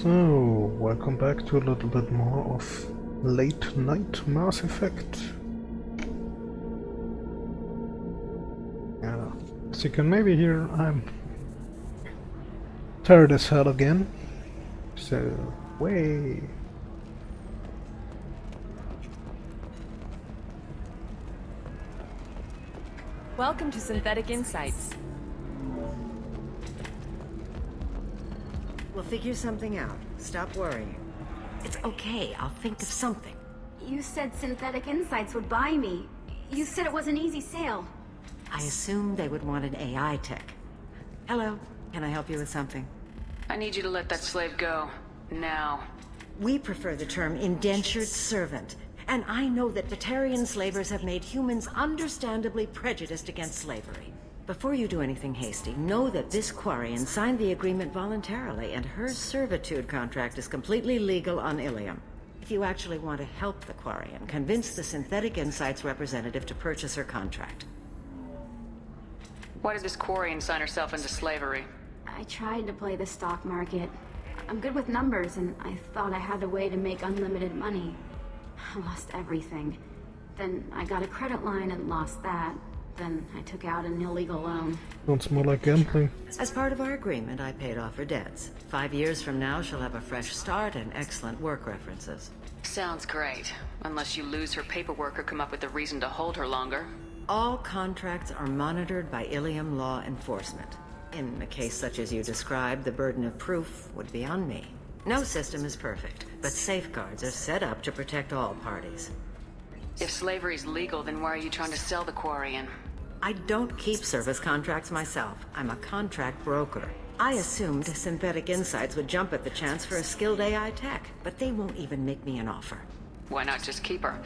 So, welcome back to a little bit more of Late Night Mass Effect. Yeah, as you can maybe hear, I'm tired as hell again. So, way. Welcome to Synthetic Insights. We'll figure something out. Stop worrying. It's okay, I'll think of something. You said Synthetic Insights would buy me. You said it was an easy sale. I assumed they would want an AI tech. Hello, can I help you with something? I need you to let that slave go. Now. We prefer the term indentured servant. And I know that Batarian slavers have made humans understandably prejudiced against slavery. Before you do anything hasty, know that this Quarian signed the agreement voluntarily, and her servitude contract is completely legal on Ilium. If you actually want to help the Quarian, convince the Synthetic Insights representative to purchase her contract. Why did this Quarian sign herself into slavery? I tried to play the stock market. I'm good with numbers, and I thought I had a way to make unlimited money. I lost everything. Then I got a credit line and lost that. Then I took out an illegal loan. Sounds more like gambling. As part of our agreement, I paid off her debts. 5 years from now, she'll have a fresh start and excellent work references. Sounds great. Unless you lose her paperwork or come up with a reason to hold her longer. All contracts are monitored by Ilium law enforcement. In a case such as you described, the burden of proof would be on me. No system is perfect, but safeguards are set up to protect all parties. If slavery's legal, then why are you trying to sell the Quarian? I don't keep service contracts myself. I'm a contract broker. I assumed Synthetic Insights would jump at the chance for a skilled AI tech, but they won't even make me an offer. Why not just keep her?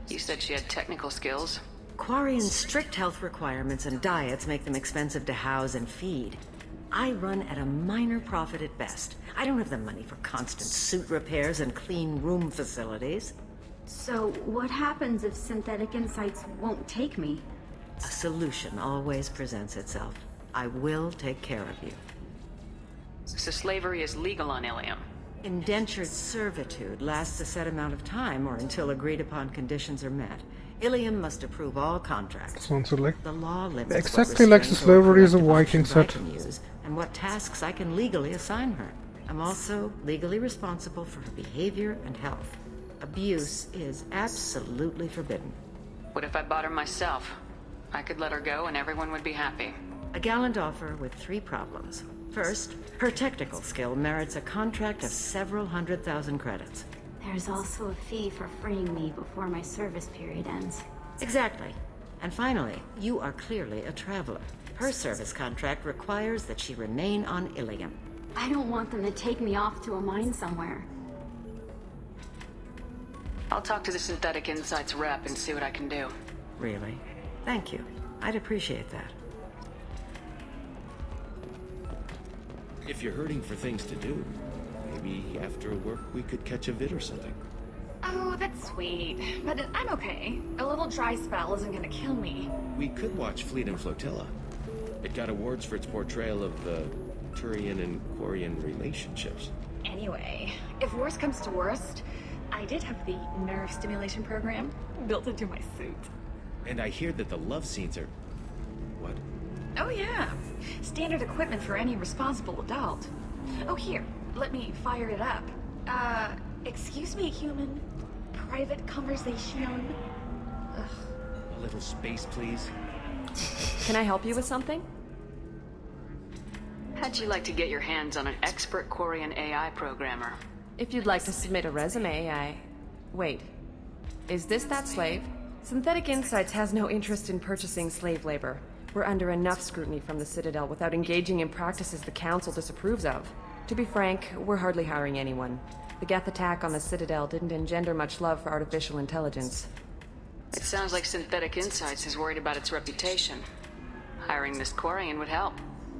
You said she had technical skills. Quarian's strict health requirements and diets make them expensive to house and feed. I run at a minor profit at best. I don't have the money for constant suit repairs and clean room facilities. So what happens if Synthetic Insights won't take me? A solution always presents itself. I will take care of you. So slavery is legal on Ilium. Indentured servitude lasts a set amount of time or until agreed upon conditions are met. Ilium must approve all contracts. Sounds like The law limits exactly like the slavery is a Viking set. set. I can use and what tasks I can legally assign her. I'm also legally responsible for her behavior and health. Abuse is absolutely forbidden. What if I bought her myself? I could let her go and everyone would be happy. A gallant offer with 3 problems. First, her technical skill merits a contract of several 100,000 credits. There's also a fee for freeing me before my service period ends. Exactly. And finally, you are clearly a traveler. Her service contract requires that she remain on Ilium. I don't want them to take me off to a mine somewhere. I'll talk to the Synthetic Insights rep and see what I can do. Really? Thank you. I'd appreciate that. If you're hurting for things to do, maybe after work we could catch a vid or something. Oh, that's sweet. But I'm okay. A little dry spell isn't gonna kill me. We could watch Fleet and Flotilla. It got awards for its portrayal of the Turian and Quarian relationships. Anyway, if worst comes to worst, I did have the nerve stimulation program built into my suit. And I hear that the love scenes are... What? Oh yeah. Standard equipment for any responsible adult. Oh here, let me fire it up. Excuse me, human. Private conversation. Ugh. A little space, please. Can I help you with something? How'd you like to get your hands on an expert Quarian AI programmer? If you'd like to submit a resume, Wait. Is this that slave? Synthetic Insights has no interest in purchasing slave labor. We're under enough scrutiny from the Citadel without engaging in practices the Council disapproves of. To be frank, we're hardly hiring anyone. The Geth attack on the Citadel didn't engender much love for artificial intelligence. It sounds like Synthetic Insights is worried about its reputation. Hiring this Quarian would help.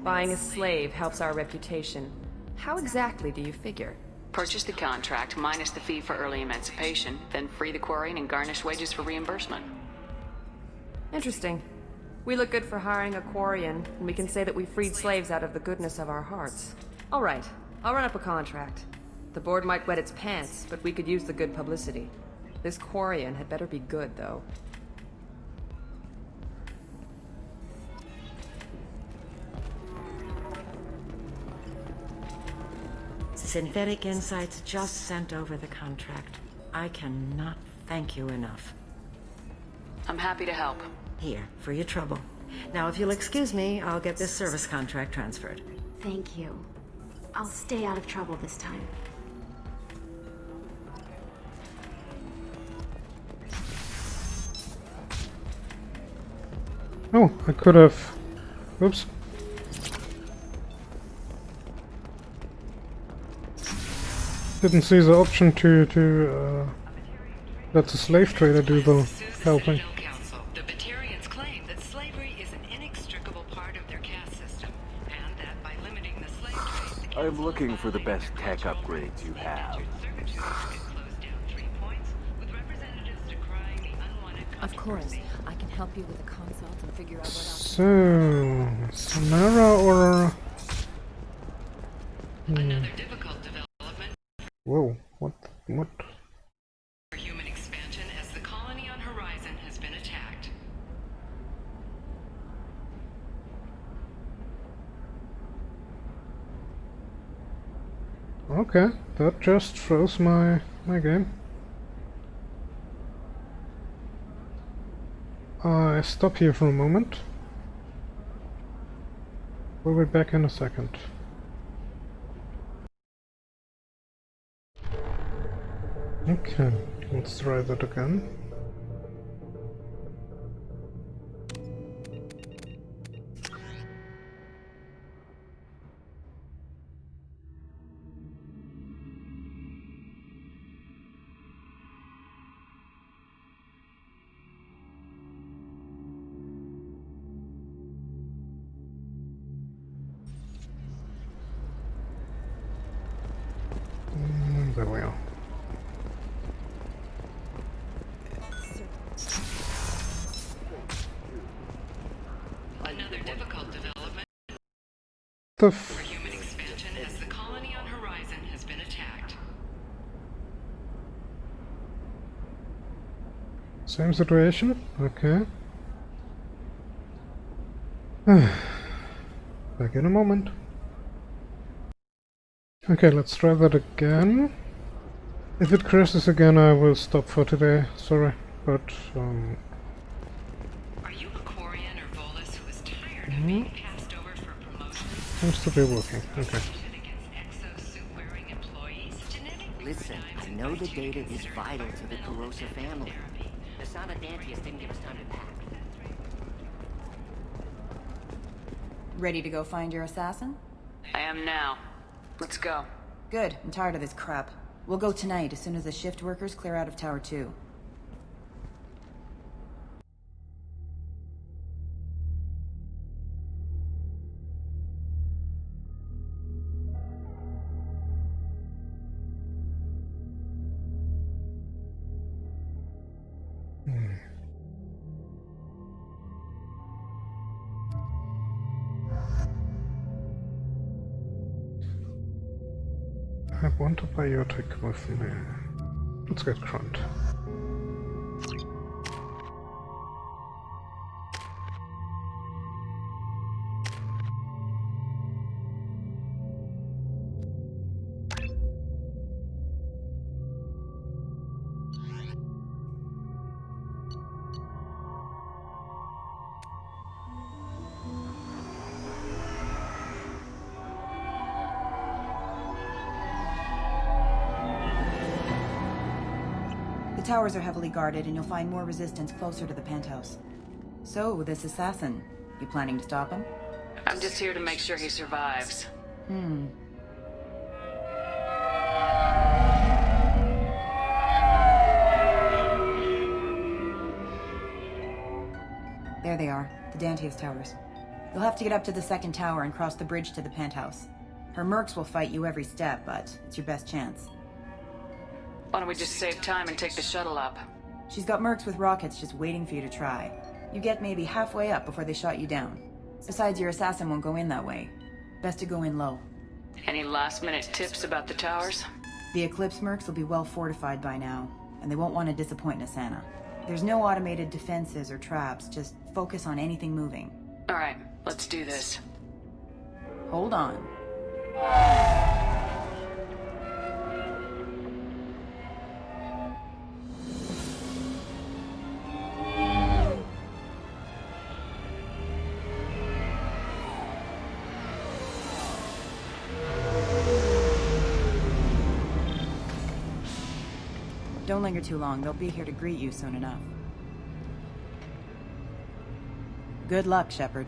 Buying a slave helps our reputation. How exactly do you figure? Purchase the contract minus the fee for early emancipation, then free the Quarian and garnish wages for reimbursement. Interesting. We look good for hiring a Quarian, and we can say that we freed slaves out of the goodness of our hearts. All right, I'll run up a contract. The board might wet its pants, but we could use the good publicity. This Quarian had better be good, though. Synthetic Insights just sent over the contract. I cannot thank you enough. I'm happy to help. Here, for your trouble. Now, if you'll excuse me, I'll get this service contract transferred. Thank you. I'll stay out of trouble this time. Oh, I could have... Oops. Didn't see the option to let the slave trader do the helping. The Batarians claim that slavery is an inextricable part of their caste system, and that by limiting the slave trade, I'm looking for the best tech upgrades you have. Of course, I can help you with a consult and figure out what else. So, Samara or... Another difficult development Whoa, what? for human expansion as the colony on Horizon has been attacked. Okay, that just froze my game. I stop here for a moment. We'll be back in a second. Okay, let's try that again. There we are. Another difficult development The for human expansion as the colony on Horizon has been attacked. same situation? Okay. Back in a moment. Okay, let's try that again. If it crashes again, I will stop for today. Sorry, but Are you a Quarian or Volus who is tired of being passed over for promotions? seems to be working. Okay. Against exosuit-wearing employees? Genetically Listen, I know the data is vital to the Corrosa family. The son of Dantius didn't give us time to pack. Ready to go find your assassin? I am now. Let's go. Good. I'm tired of this crap. We'll go tonight as soon as the shift workers clear out of Tower 2. I want a biotic with me. Let's get Grunt. The towers are heavily guarded, and you'll find more resistance closer to the penthouse. So, this assassin, you planning to stop him? I'm just here to make sure he survives. There they are, the Dantius towers. You'll have to get up to the second tower and cross the bridge to the penthouse. Her mercs will fight you every step, but it's your best chance. Why don't we just save time and take the shuttle up? She's got mercs with rockets just waiting for you to try. You get maybe halfway up before they shot you down. Besides, your assassin won't go in that way. Best to go in low. Any last-minute tips about the towers? The Eclipse mercs will be well fortified by now, and they won't want to disappoint Nassana. There's no automated defenses or traps, just focus on anything moving. Alright, let's do this. Hold on. Don't linger too long. They'll be here to greet you soon enough. Good luck, Shepard.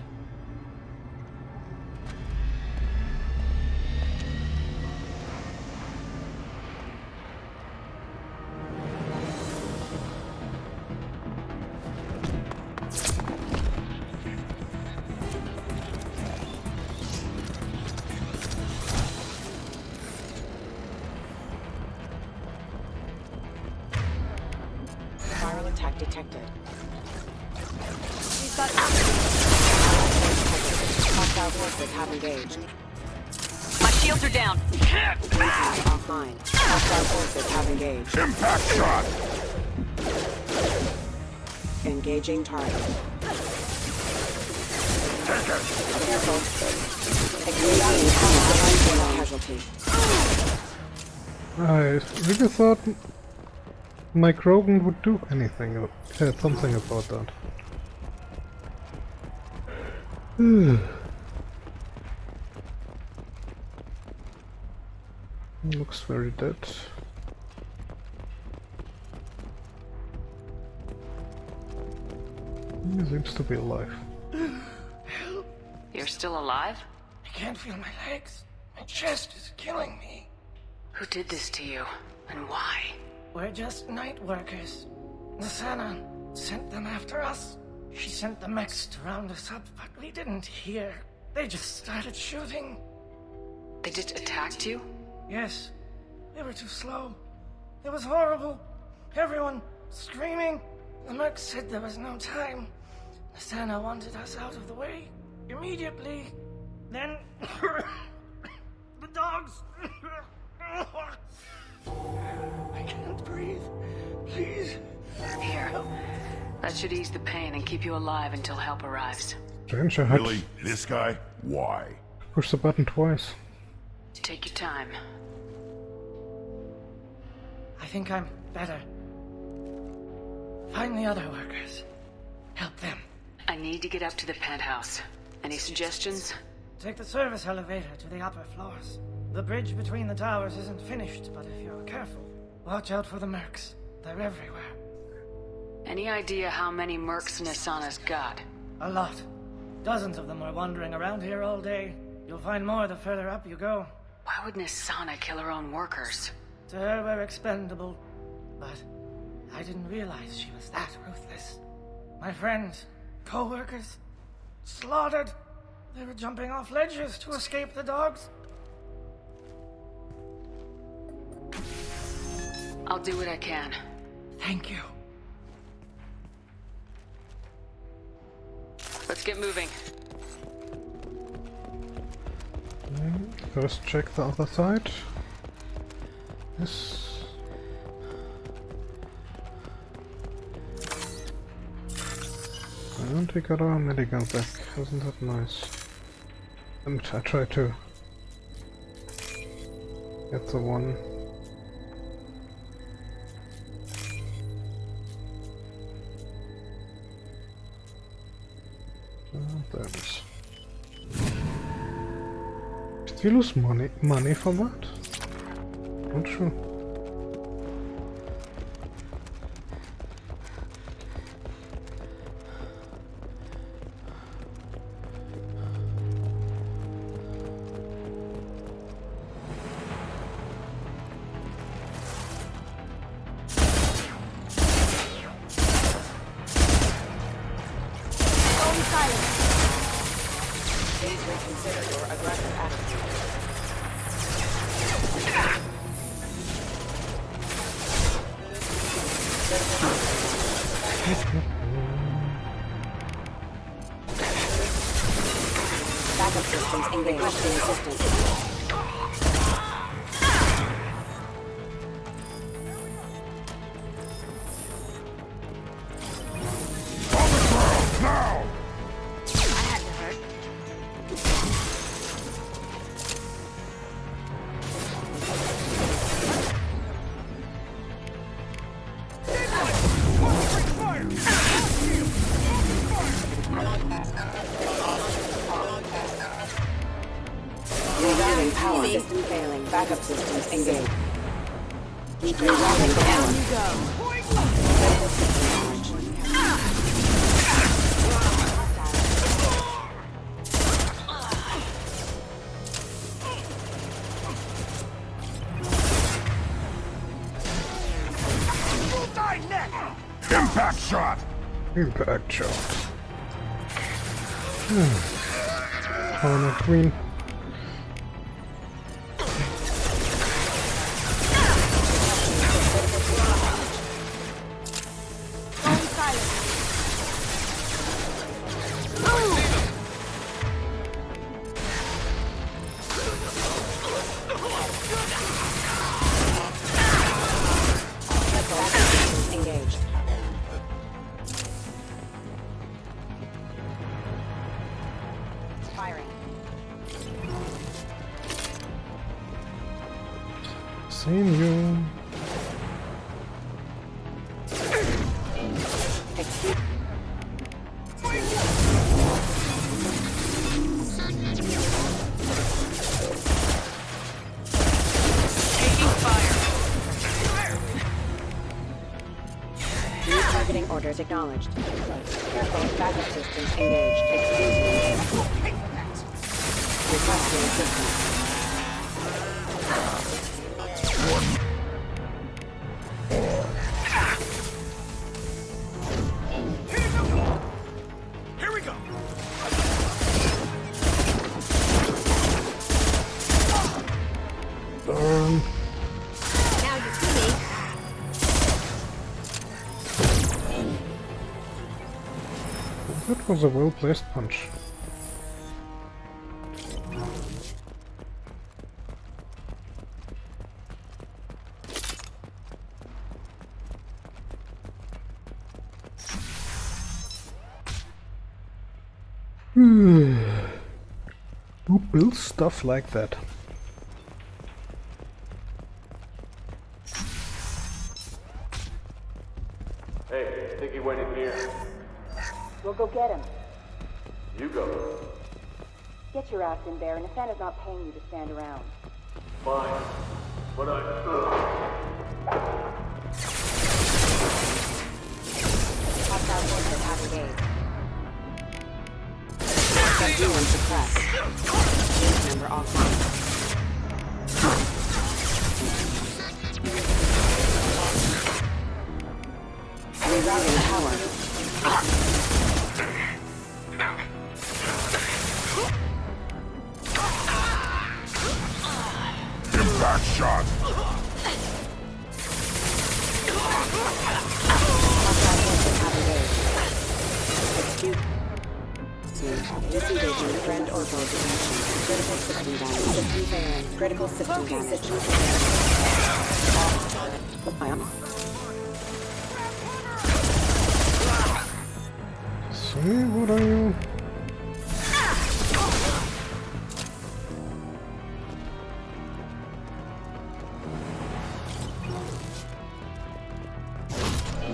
Viral attack detected. He's got Hostile forces have engaged. My shields are down. Bluetooth offline. Hostile forces have engaged. Impact shot! Engaging target. Take Careful. Casualty. I really thought Mike Rogan would do anything, something about that. Looks very dead. He seems to be alive. You're still alive? I can't feel my legs. My chest is killing me. Who did this to you? And why? We're just night workers. Nassana sent them after us. She sent the mechs to round us up, but we didn't hear. They just started shooting. They just attacked you? Yes. They were too slow. It was horrible. Everyone screaming. The mercs said there was no time. Nassana wanted us out of the way. Immediately. Then... the dogs... I can't breathe. Please. Here. That should ease the pain and keep you alive until help arrives. Strange, I had Really? This guy? Why? push the button twice. Take your time. I think I'm better. Find the other workers. Help them. I need to get up to the penthouse. Any suggestions? Take the service elevator to the upper floors. The bridge between the towers isn't finished, but if you're careful, watch out for the mercs. They're everywhere. Any idea how many mercs Nassana's got? A lot. Dozens of them are wandering around here all day. You'll find more the further up you go. Why would Nassana kill her own workers? To her, we're expendable. But I didn't realize she was that ruthless. My friends, co-workers, slaughtered. They were jumping off ledges to escape the dogs. I'll do what I can. Thank you. Let's get moving. First check the other side. Yes. And we got our medigun back. Isn't that nice? And I try to get the one. There it is. Did you lose money for that? Not sure. Please reconsider your aggressive attitude. Backup systems engaged. Assistance. Rerouting power. System failing. Backup systems engaged. Rerouting power. Down you go. Critical system damage. Impact shot! Impact shot. Armor queen. Engaged. Firing. Same you. Excuse. Taking fire. New targeting orders acknowledged. Careful, backup systems engaged. Excuse me. Requesting assistance. Here we go. Burn. Now you see me. That was a well-placed punch. Who builds stuff like that? Hey, think he went in here? We'll go get him. You go. Get your ass in there, and Nathana's not paying you to stand around. Fine. But Hostile forces have engaged. Subdue and suppress. Unit member offline. Rerouting power. Impact shot! Disengaging friend or foe detection. Critical system damage. System failing. Critical system damage. I am. See, what are you?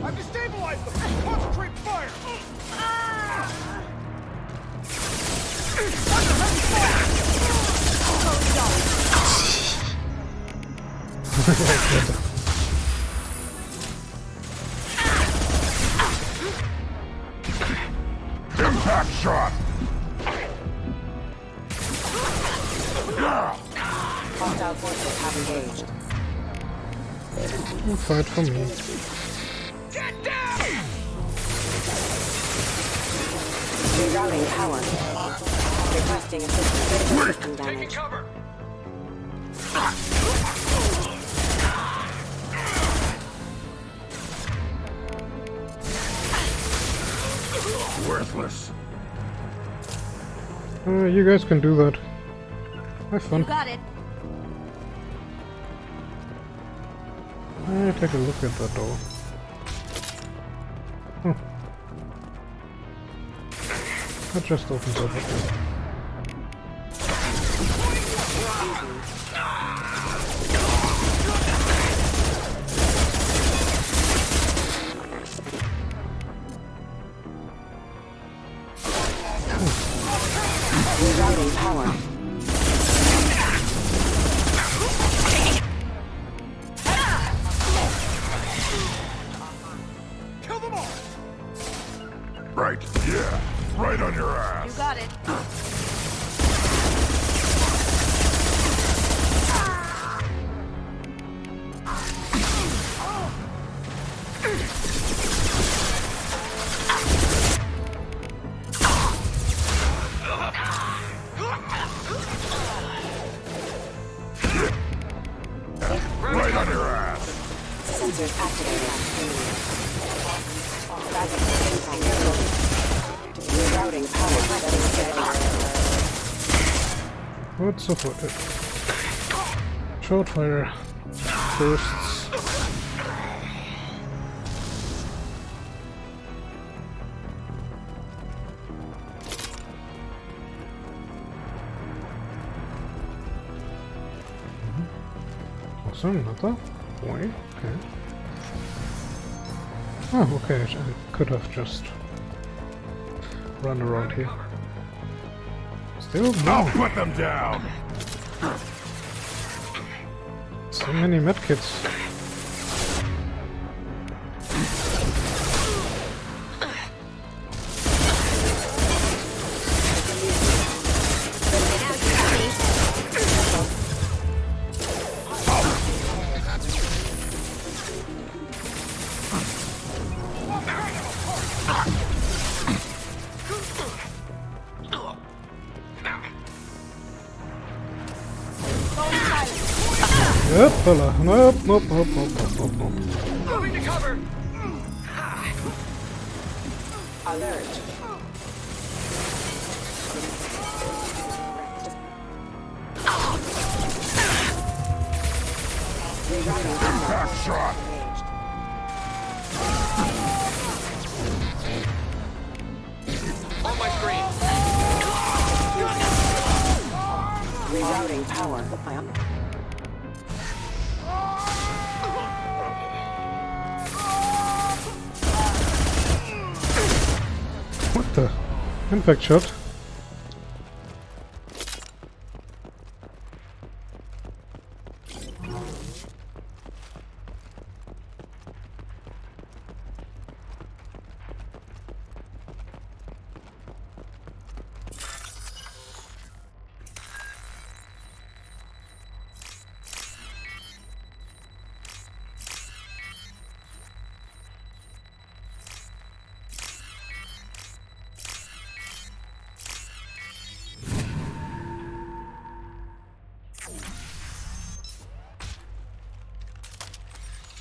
I've destabilized them. Concentrate fire. Impact shot! Hostile forces have engaged. You fight for me. Get down! Rerouting power. Requesting assistance. Critical system Taking damage. cover. Worthless. You guys can do that. Have fun. Got it. Take a look at that door. That just opens up. Rerouting power. sensors activated. Impact. Rerouting power. What's up with it? Short fire bursts. Awesome, another way. Okay. Oh, okay. I could have just run around here. Still no. I'll put them down. So many medkits. Yep, fella. Nope. Moving to cover. Alert. Impact shot. On my screen. Rerouting power. What the? Impact shot?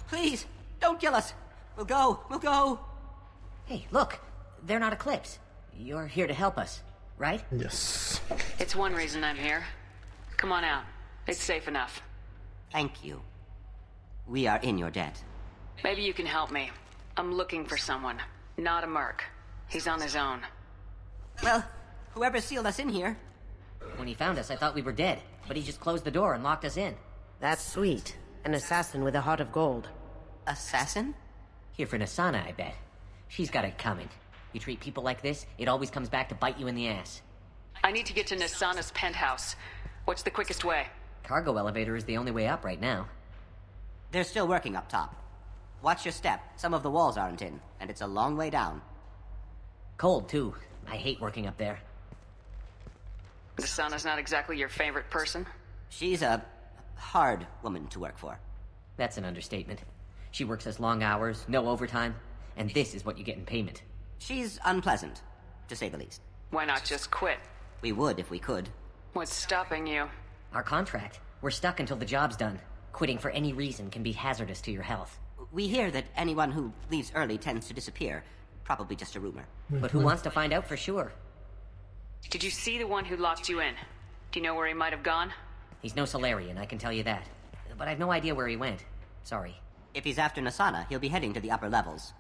Please, don't kill us. We'll go. Hey, look. They're not Eclipse. You're here to help us, right? Yes. It's one reason I'm here. Come on out. It's safe enough. Thank you. We are in your debt. Maybe you can help me. I'm looking for someone. Not a merc. He's on his own. Well, whoever sealed us in here. When he found us, I thought we were dead, but he just closed the door and locked us in. That's sweet. An assassin with a heart of gold. Assassin? Here for Nasana, I bet. She's got it coming. You treat people like this, it always comes back to bite you in the ass. I need to get to Nasana's penthouse. What's the quickest way? Cargo elevator is the only way up right now. They're still working up top. Watch your step. Some of the walls aren't in, and it's a long way down. Cold, too. I hate working up there. Nasana's not exactly your favorite person? She's a hard woman to work for. That's an understatement. She works us long hours, no overtime, and this is what you get in payment. She's unpleasant, to say the least. Why not just quit? We would if we could. What's stopping you? Our contract. We're stuck until the job's done. Quitting for any reason can be hazardous to your health. We hear that anyone who leaves early tends to disappear. Probably just a rumor. But who wants to find out for sure? Did you see the one who locked you in? Do you know where he might have gone? He's no Solarian, I can tell you that. But I've no idea where he went. Sorry. If he's after Nasana, he'll be heading to the upper levels.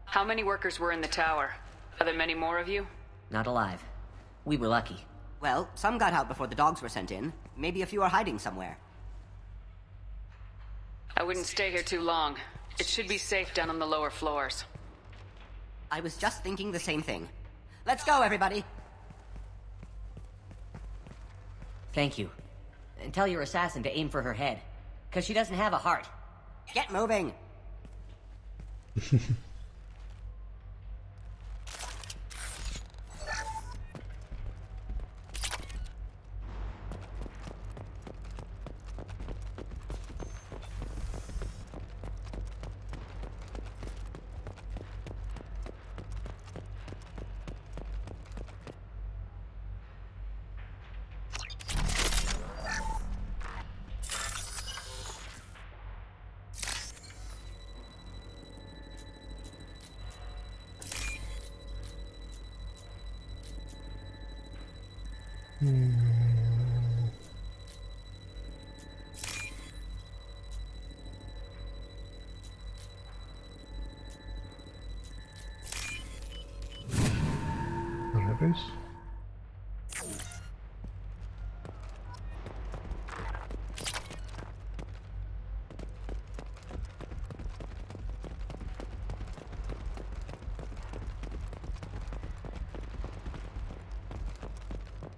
How many workers were in the tower? Are there many more of you? Not alive. We were lucky. Well, some got out before the dogs were sent in. Maybe a few are hiding somewhere. I wouldn't stay here too long. It should be safe down on the lower floors. I was just thinking the same thing. Let's go, everybody! Thank you. And tell your assassin to aim for her head. 'Cause she doesn't have a heart. Get moving! please.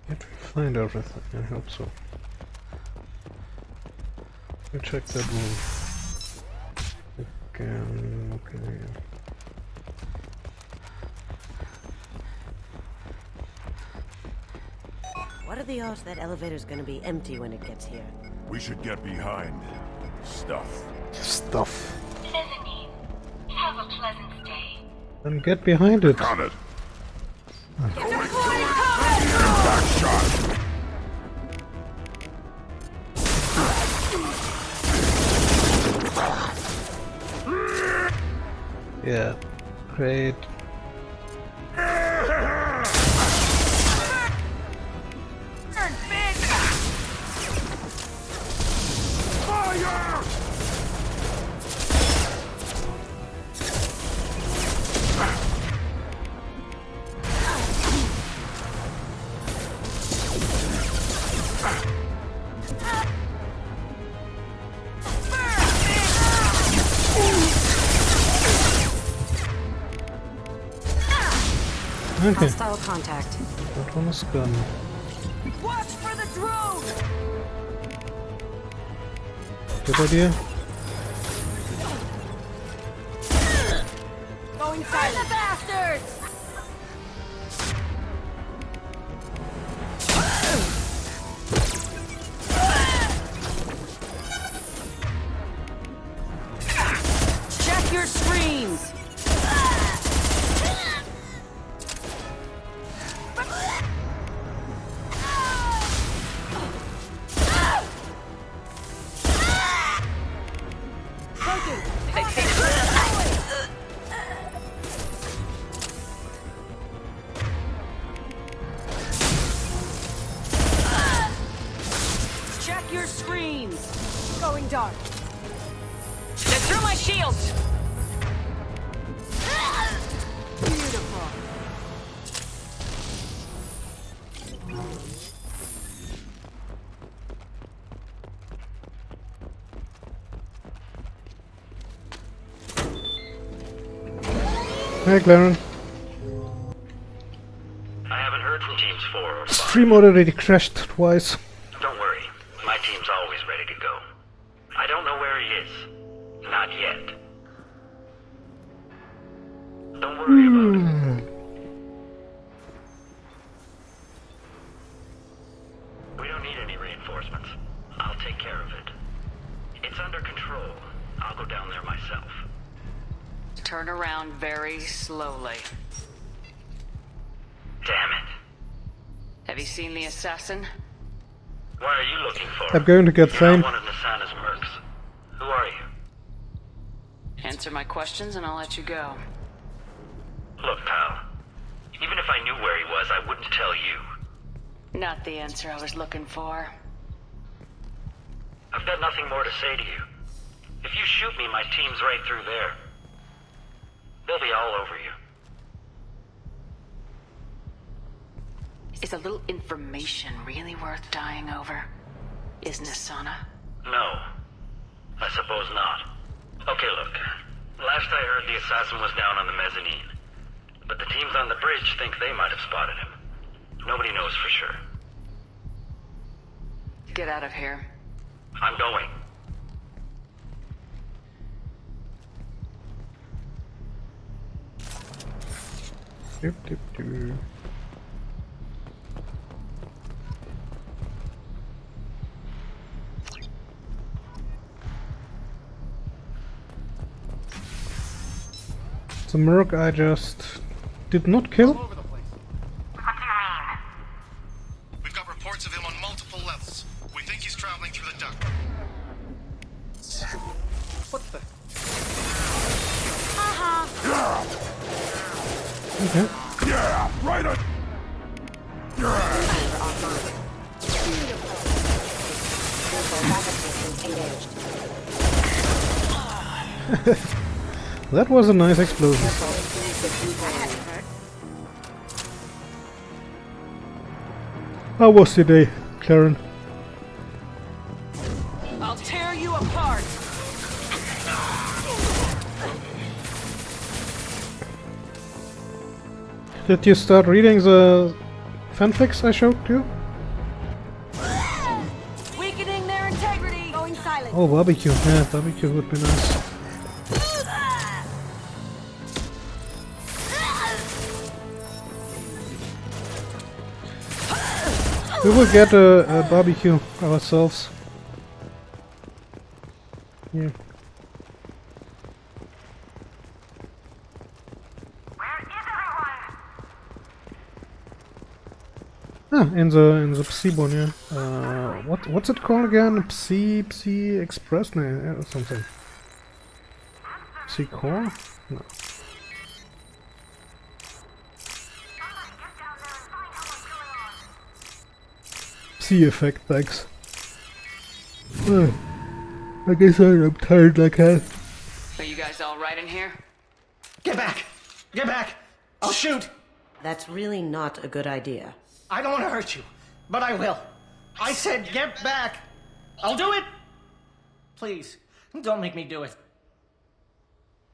Did we find everything? I hope so. We check that room. Again, okay. What are the odds that elevator's gonna be empty when it gets here? We should get behind stuff. Stuff. Mezzanine. Have a pleasant stay. Then get behind it. Got it. Impact shot. Yeah. Great. Okay. Hostile contact. That one is gone. Watch for the drone! Good idea. Going silent. The bastards! Check your screens! Check your screens! Going dark. They're through my shields! Beautiful. Hey, Claren. I haven't heard from Teams 4 or 5. Stream already crashed twice. Don't worry, my team's always ready to go. I don't know where he is. Not yet. Don't worry about it. We don't need any reinforcements. I'll take care of it. It's under control. I'll go down there myself. Turn around very slowly. Damn it. Have you seen the assassin? What are you looking for? I'm going to get You're fame. not one of Nasana's mercs. Who are you? Answer my questions and I'll let you go. Look, pal. Even if I knew where he was, I wouldn't tell you. Not the answer I was looking for. I've got nothing more to say to you. If you shoot me, my team's right through there. They'll be all over you. Is a little information really worth dying over? Is Nasana? No. I suppose not. Okay, look. Last I heard, the assassin was down on the mezzanine. But the teams on the bridge think they might have spotted him. Nobody knows for sure. Get out of here. I'm going. Doop, doop, doop. The merc I just did not kill? What do you mean? We've got reports of him on multiple levels. We think he's traveling through the duct. What the? Okay. Yeah, right on. That was a nice explosion. How was your day, Karen? I'll tear you apart. Did you start reading the fanfics I showed you? Weakening their integrity. Going silent. Oh, barbecue. Yeah, barbecue would be nice. We will get a barbecue ourselves. Yeah. Ah, in the Psy-Bon, yeah. What's it called again? Psy Express? No, or something. Psy-Core? No. Psy-Effect, thanks. I guess I'm tired like hell. Are you guys all right in here? Get back! Get back! I'll shoot! That's really not a good idea. I don't want to hurt you, but I will. I said get back! I'll do it! Please, don't make me do it.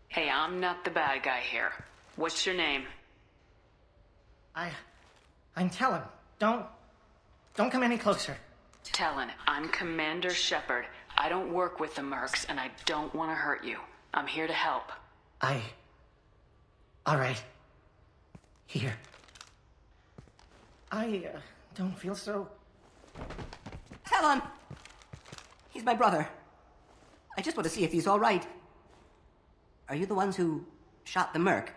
Hey, I'm not the bad guy here. What's your name? I'm Talon. Don't come any closer. Talon, I'm Commander Shepard. I don't work with the Mercs, and I don't want to hurt you. I'm here to help. All right. Here. I don't feel so... Talon! He's my brother. I just want to see if he's all right. Are you the ones who shot the Merc?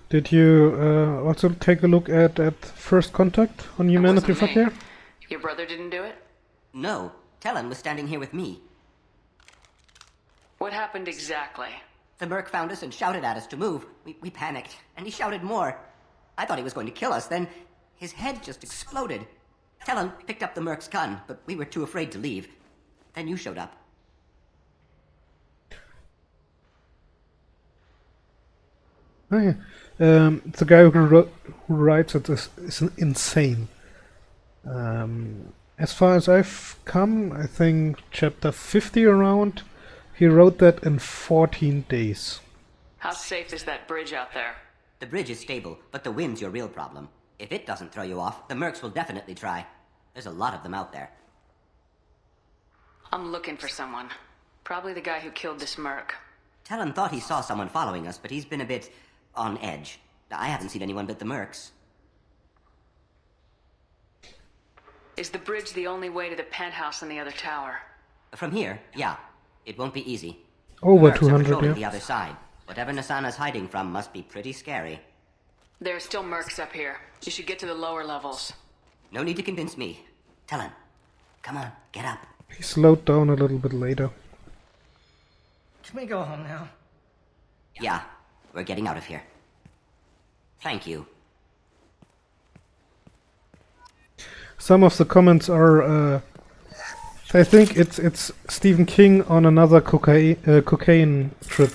Did you also take a look at First Contact on Humanity Frontier? Your brother didn't do it? No. Talon was standing here with me. What happened exactly? The Merc found us and shouted at us to move. We panicked, and he shouted more. I thought he was going to kill us, then his head just exploded. Talon picked up the Merc's gun, but we were too afraid to leave. Then you showed up. Oh yeah. The guy who writes it is insane. As far as I've come, I think chapter 50 around, he wrote that in 14 days. How safe is that bridge out there? The bridge is stable, but the wind's your real problem. If it doesn't throw you off, the Mercs will definitely try. There's a lot of them out there. I'm looking for someone. Probably the guy who killed this Merc. Talon thought he saw someone following us, but he's been a bit on edge. I haven't seen anyone but the Mercs. Is the bridge the only way to the penthouse in the other tower? From here, yeah. It won't be easy. Over Mercs are 200, patrolling yeah. the other side. Whatever Nasana's hiding from must be pretty scary. There are still Mercs up here. You should get to the lower levels. No need to convince me. Talon, come on, get up. He slowed down a little bit later. Can we go home now? Yeah, we're getting out of here. Thank you. Some of the comments are, I think it's Stephen King on another cocaine trip.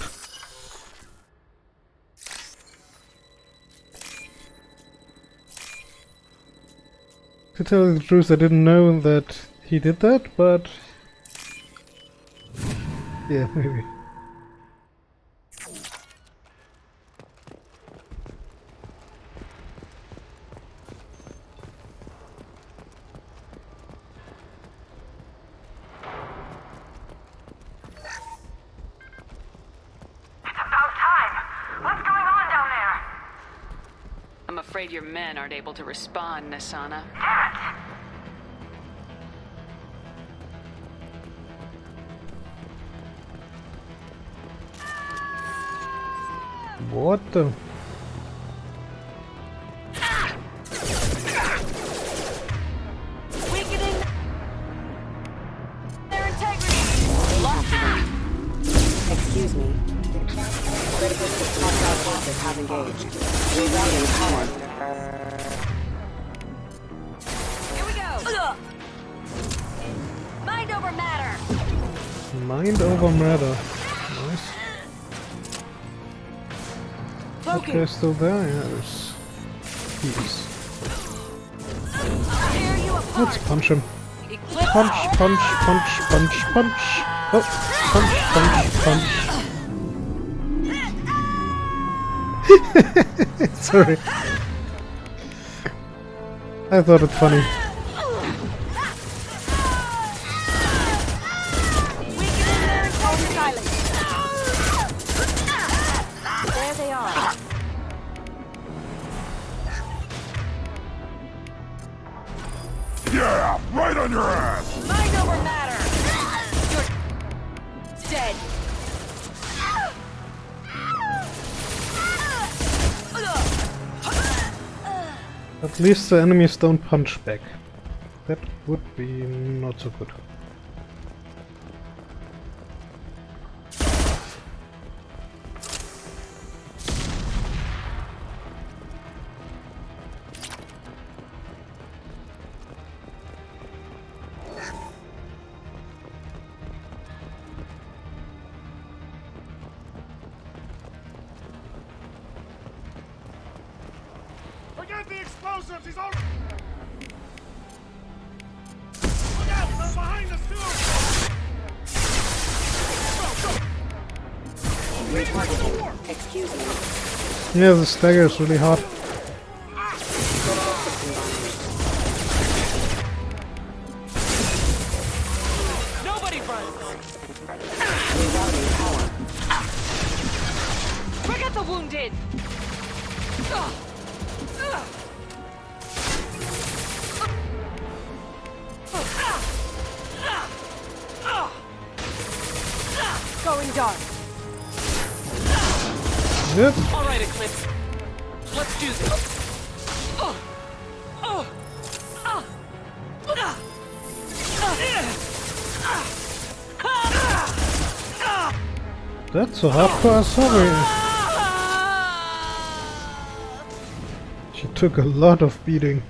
To tell you the truth, I didn't know that he did that, but yeah, maybe. I'm afraid your men aren't able to respond, Nasana. What the? Weakening their integrity. Excuse me. Critical hostile forces have engaged. Rerouting power. Here we go. Mind over matter. Mind over matter. Nice. Okay, still there? Yeah, there's peace. Let's punch him. Punch, punch, punch, punch, punch. Oh, punch, punch, punch. Sorry. I thought it funny. There they are. Yeah, right on your ass! Mind over matter. You're dead. At least the enemies don't punch back. That would be not so good. Forget the explosives, he's all... Look out, they're behind us too! Retargeting. Excuse me. Yeah, the stagger is really hard. Nobody runs. Rerouting power. Forget the wounded. Going dark. Yep. All right, Eclipse. Let's do this. That's a hardcore sorry. She took a lot of beating.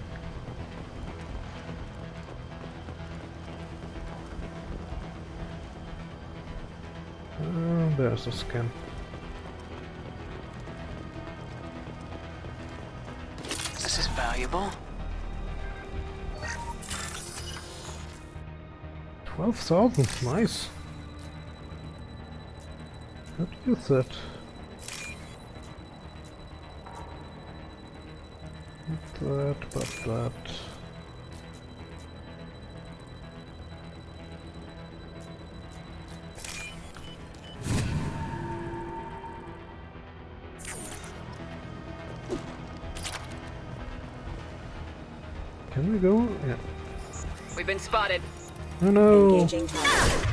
There's a scan. This is valuable. 12,000, nice. How do you use that? Not that, but that. Can we go? Yeah. We've been spotted. Oh no! Engaging target.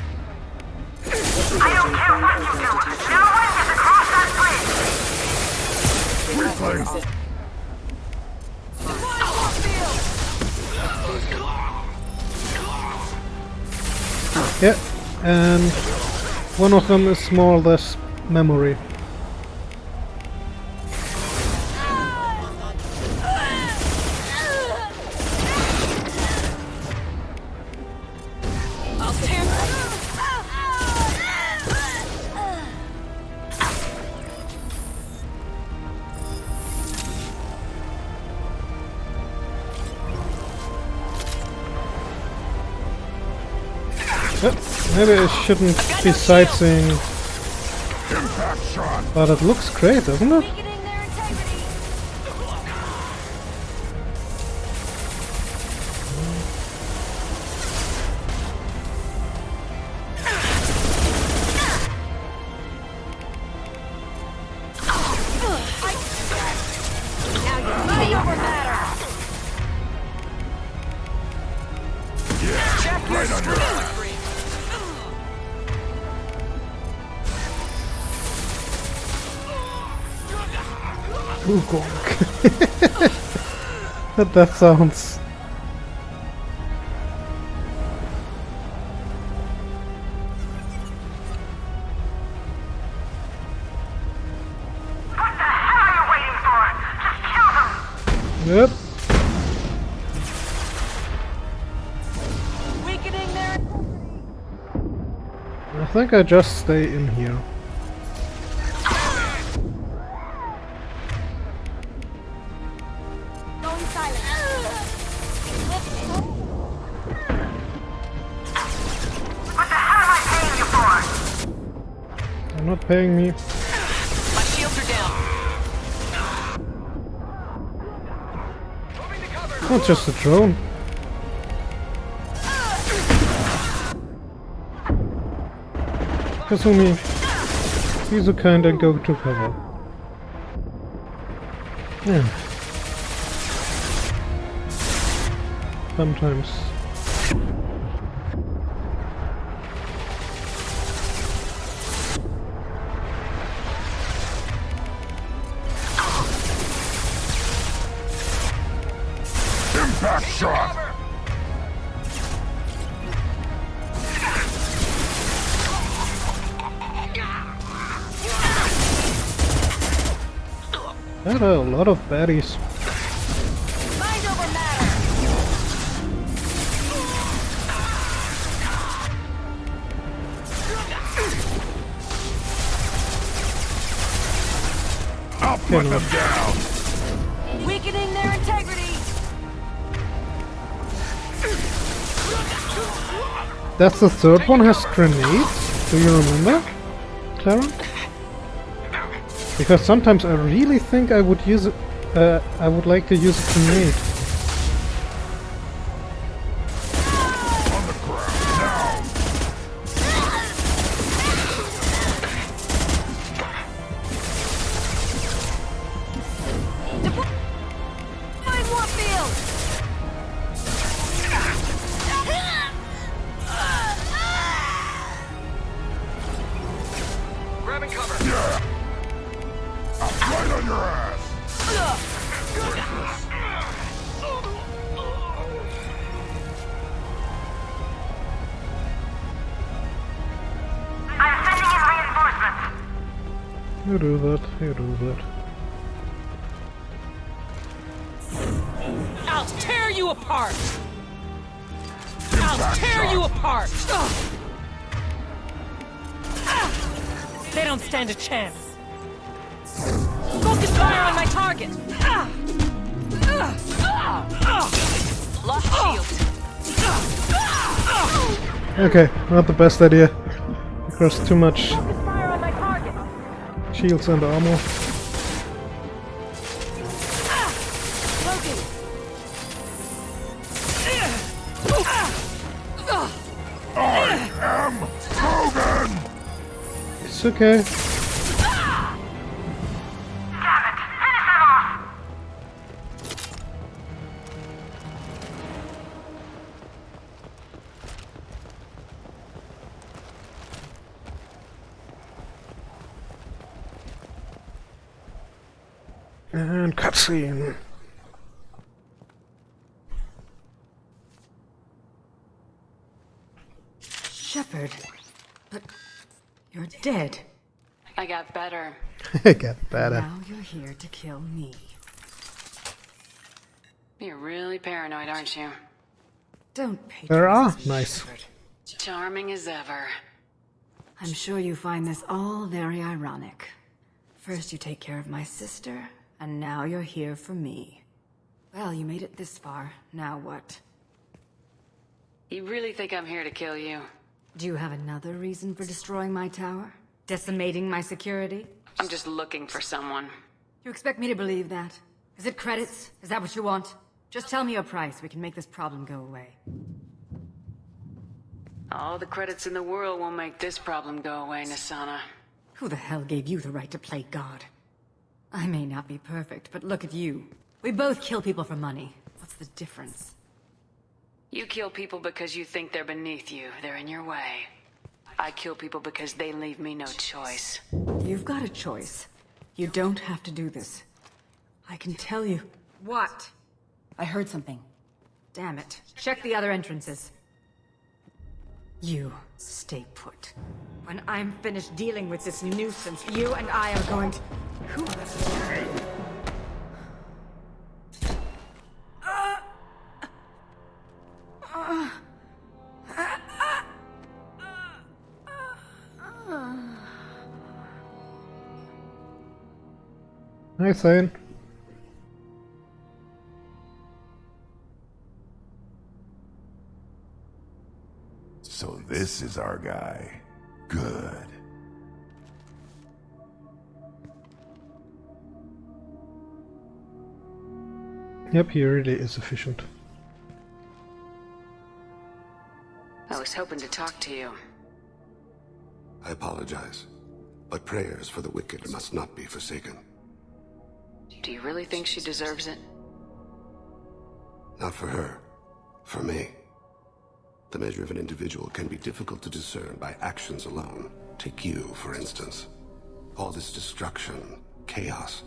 I don't care what you do. No one gets across that bridge. Replay! Yeah, and one of them is more or less memory. Maybe I shouldn't be sightseeing, but it looks great, doesn't it? Right on your ass! Wukong. That sounds... What the hell are you waiting for? Just kill them! Yep. Weakening their... I think I just stay in here. Going silent. They're not paying me. My shields are down. Not just a drone. Kasumi, be so kind and go to cover. Yeah. Sometimes. Impact shot! There are a lot of baddies. Mind over matter. I'll put them down! Weakening their integrity. That's the third one has grenades? Do you remember, Clara? Because sometimes I really think I would use I would like to use a grenade. On the ground now! Find Warfield. Grabbing cover. Yeah! Right on your ass! I'm sending in reinforcements. You do that, you do that. I'll tear you apart! I'll tear you apart! They don't stand a chance. Focus fire on my target! Lost shield. Okay, not the best idea. Because too much Focus fire on my target. shields and armor. Logan. I am Krogan! It's okay. And cutscene. Shepard, but you're dead. I got better. I got better. Now you're here to kill me. You're really paranoid, aren't you? Don't patronize There are me, nice. Shepard. Charming as ever. I'm sure you find this all very ironic. First you take care of my sister, and now you're here for me. Well, you made it this far. Now what? You really think I'm here to kill you? Do you have another reason for destroying my tower? Decimating my security? I'm just looking for someone. You expect me to believe that? Is it credits? Is that what you want? Just tell me your price. We can make this problem go away. All the credits in the world won't make this problem go away, Nasana. Who the hell gave you the right to play God? I may not be perfect, but look at you. We both kill people for money. What's the difference? You kill people because you think they're beneath you. They're in your way. I kill people because they leave me no choice. You've got a choice. You don't have to do this. I can tell you. What? I heard something. Damn it. Check the other entrances. You stay put. When I'm finished dealing with this nuisance, you and I are going to... Who? Hi, Zane. So this is our guy. Good. Yep, he really is efficient. I was hoping to talk to you. I apologize, but prayers for the wicked must not be forsaken. Do you really think she deserves it? Not for her. For me. The measure of an individual can be difficult to discern by actions alone. Take you, for instance. All this destruction, chaos.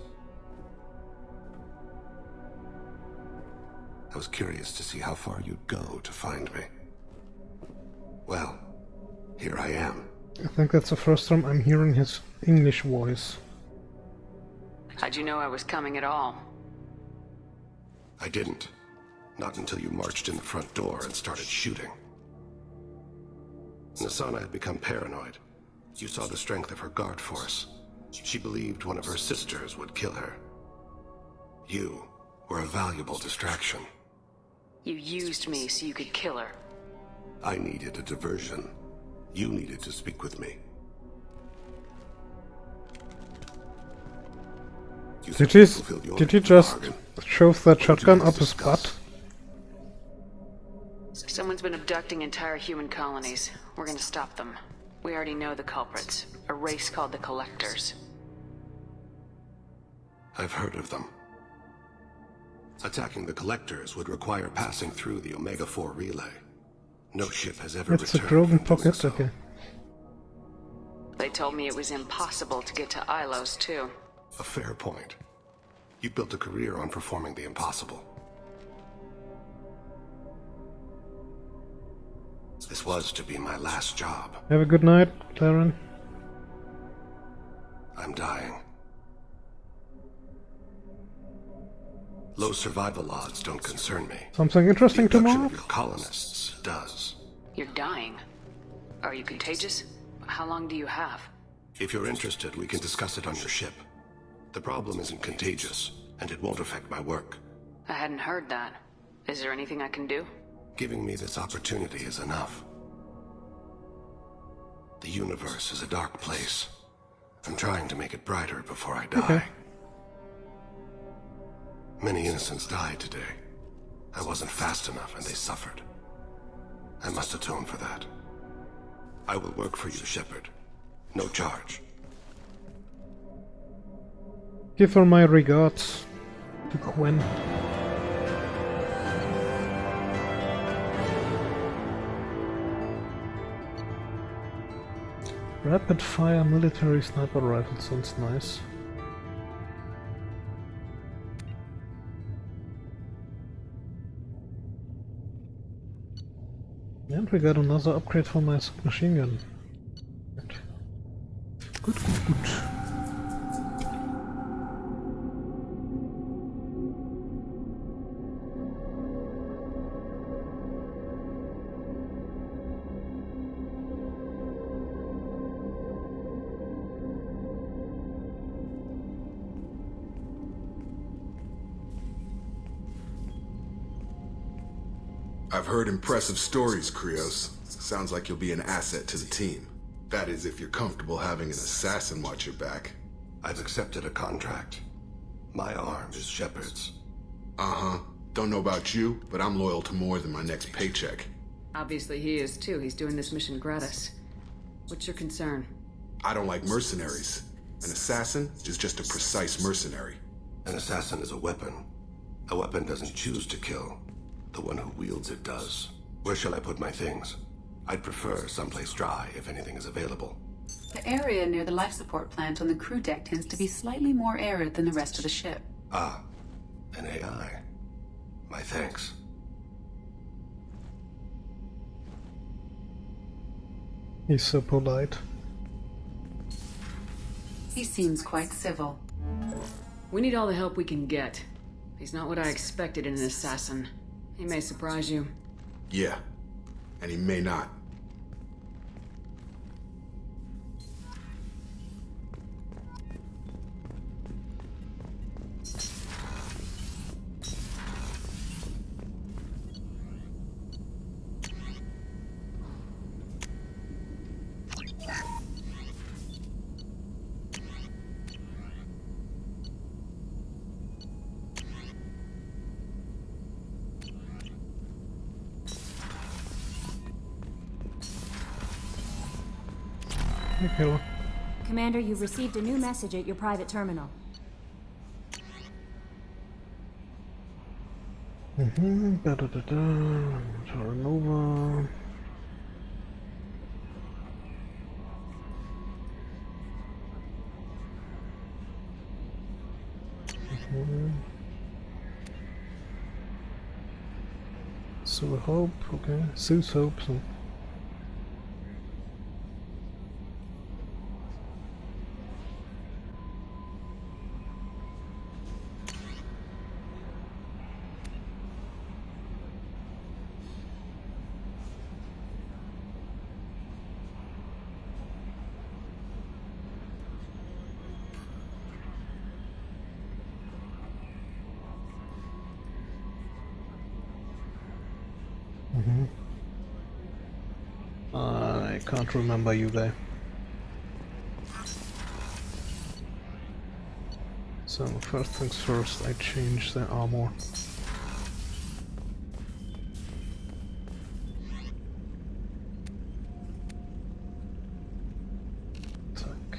I was curious to see how far you'd go to find me. Well, here I am. I think that's the first time I'm hearing his English voice. How'd you know I was coming at all? I didn't. Not until you marched in the front door and started shooting. Nassana had become paranoid. You saw the strength of her guard force. She believed one of her sisters would kill her. You were a valuable distraction. You used me so you could kill her. I needed a diversion. You needed to speak with me. Did he just shove that shotgun up his butt? Someone's been abducting entire human colonies. We're gonna stop them. We already know the culprits. A race called the Collectors. I've heard of them. Attacking the Collectors would require passing through the Omega-4 relay. No ship has ever It's a returned Drogon from doing pocket, so. okay. They told me it was impossible to get to Ilos, too. A fair point. You built a career on performing the impossible. This was to be my last job. Have a good night, Darren. I'm dying. Low survival odds don't concern me. Something interesting The abduction tomorrow? of your colonists does. You're dying. Are you contagious? How long do you have? If you're interested, we can discuss it on your ship. The problem isn't contagious, and it won't affect my work. I hadn't heard that. Is there anything I can do? Giving me this opportunity is enough. The universe is a dark place. I'm trying to make it brighter before I die. Okay. Many innocents died today. I wasn't fast enough and they suffered. I must atone for that. I will work for you, Shepard. No charge. Give her my regards to Gwen. Rapid fire military sniper rifle sounds nice. And we got another upgrade for my machine gun. Good, good, good. I've heard impressive stories, Krios. Sounds like you'll be an asset to the team. That is, if you're comfortable having an assassin watch your back. I've accepted a contract. My arm is Shepard's. Uh-huh. Don't know about you, but I'm loyal to more than my next paycheck. Obviously he is too. He's doing this mission gratis. What's your concern? I don't like mercenaries. An assassin is just a precise mercenary. An assassin is a weapon. A weapon doesn't choose to kill. The one who wields it does. Where shall I put my things? I'd prefer someplace dry if anything is available. The area near the life support plant on the crew deck tends to be slightly more arid than the rest of the ship. Ah, an AI. My thanks. He's so polite. He seems quite civil. We need all the help we can get. He's not what I expected in an assassin. He may surprise you. Yeah, and he may not. Michaela. Commander, you've received a new message at your private terminal. Turn over. Sue Hope, okay. Sue's Hope, so. I can't remember you there. So first things first, I change the armor. Tack.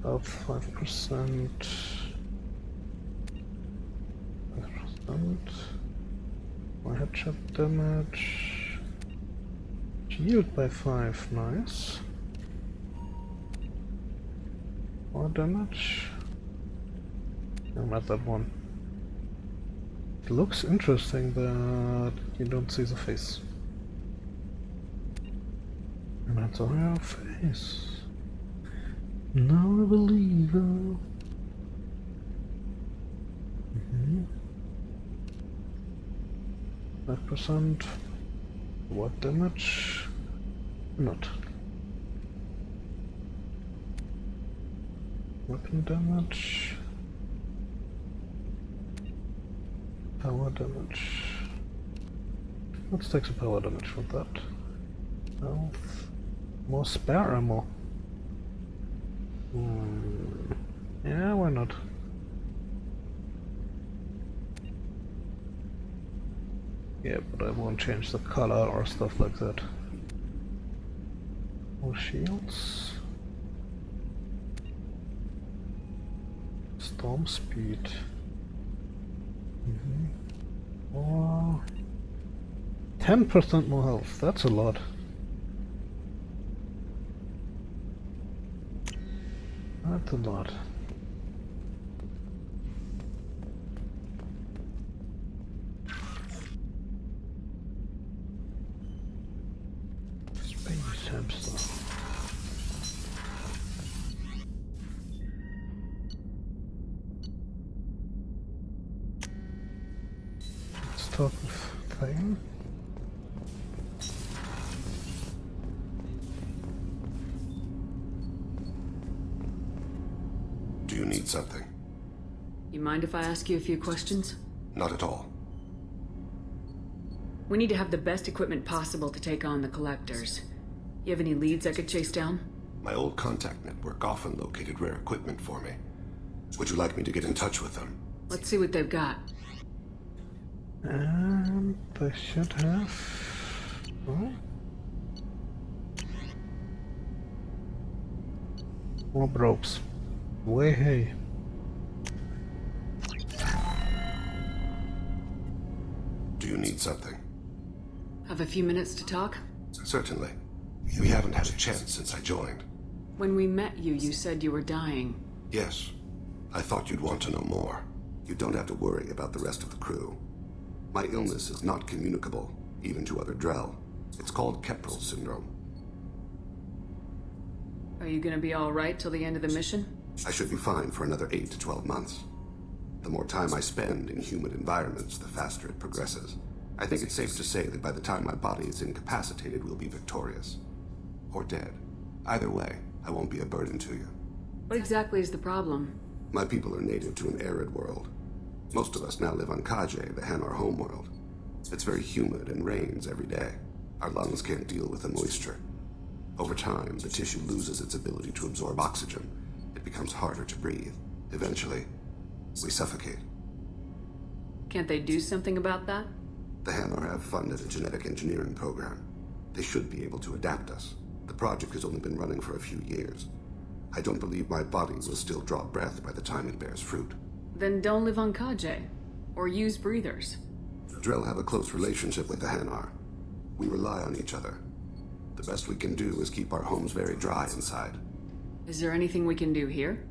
About 5%. My headshot damage. Shield by 5, nice. More damage. I'm at that one. It looks interesting, but you don't see the face. And that's all your face. Now I believe it. 5%. What damage? Not. Weapon damage. Power damage. Let's take the power damage from that. Health. More spare ammo. Yeah, why not? Yeah, but I won't change the color or stuff like that. More shields. Storm speed. More. 10% more health, that's a lot. That's a lot. Space hamster. Let's talk with Thane. Do you need something? You mind if I ask you a few questions? Not at all. We need to have the best equipment possible to take on the Collectors. You have any leads I could chase down? My old contact network often located rare equipment for me. Would you like me to get in touch with them? Let's see what they've got. They should have... Oh. More ropes. Way hey. Do you need something? Have a few minutes to talk? Certainly. We haven't had a chance since I joined. When we met you, you said you were dying. Yes. I thought you'd want to know more. You don't have to worry about the rest of the crew. My illness is not communicable, even to other Drell. It's called Keprel syndrome. Are you gonna be alright till the end of the mission? I should be fine for another 8 to 12 months. The more time I spend in humid environments, the faster it progresses. I think it's safe to say that by the time my body is incapacitated, we'll be victorious. Or dead. Either way, I won't be a burden to you. What exactly is the problem? My people are native to an arid world. Most of us now live on Kaje, the Hanar homeworld. It's very humid and rains every day. Our lungs can't deal with the moisture. Over time, the tissue loses its ability to absorb oxygen. It becomes harder to breathe. Eventually, we suffocate. Can't they do something about that? The Hanar have funded a genetic engineering program. They should be able to adapt us. The project has only been running for a few years. I don't believe my body will still draw breath by the time it bears fruit. Then don't live on Kaje. Or use breathers. Drell have a close relationship with the Hanar. We rely on each other. The best we can do is keep our homes very dry inside. Is there anything we can do here?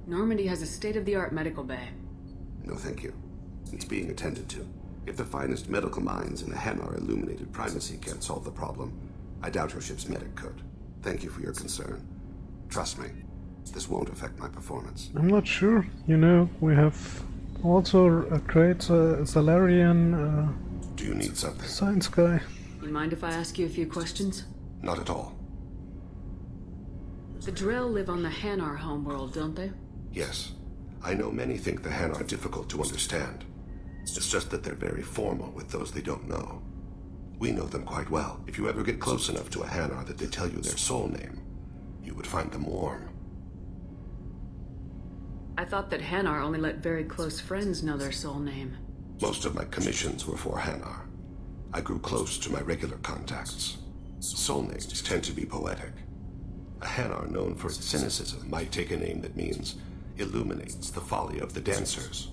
Normandy has a state-of-the-art medical bay. No, thank you. It's being attended to. If the finest medical minds in the Hanar Illuminated Primacy can't solve the problem, I doubt your ship's medic could. Thank you for your concern. Trust me, this won't affect my performance. I'm not sure. You know, we have also a great Salarian Do you need something? science guy. You mind if I ask you a few questions? Not at all. The Drell live on the Hanar homeworld, don't they? Yes. I know many think the Hanar are difficult to understand. It's just that they're very formal with those they don't know. We know them quite well. If you ever get close enough to a Hanar that they tell you their soul name, you would find them warm. I thought that Hanar only let very close friends know their soul name. Most of my commissions were for Hanar. I grew close to my regular contacts. Soul names tend to be poetic. A Hanar known for its cynicism might take a name that means illuminates the folly of the dancers.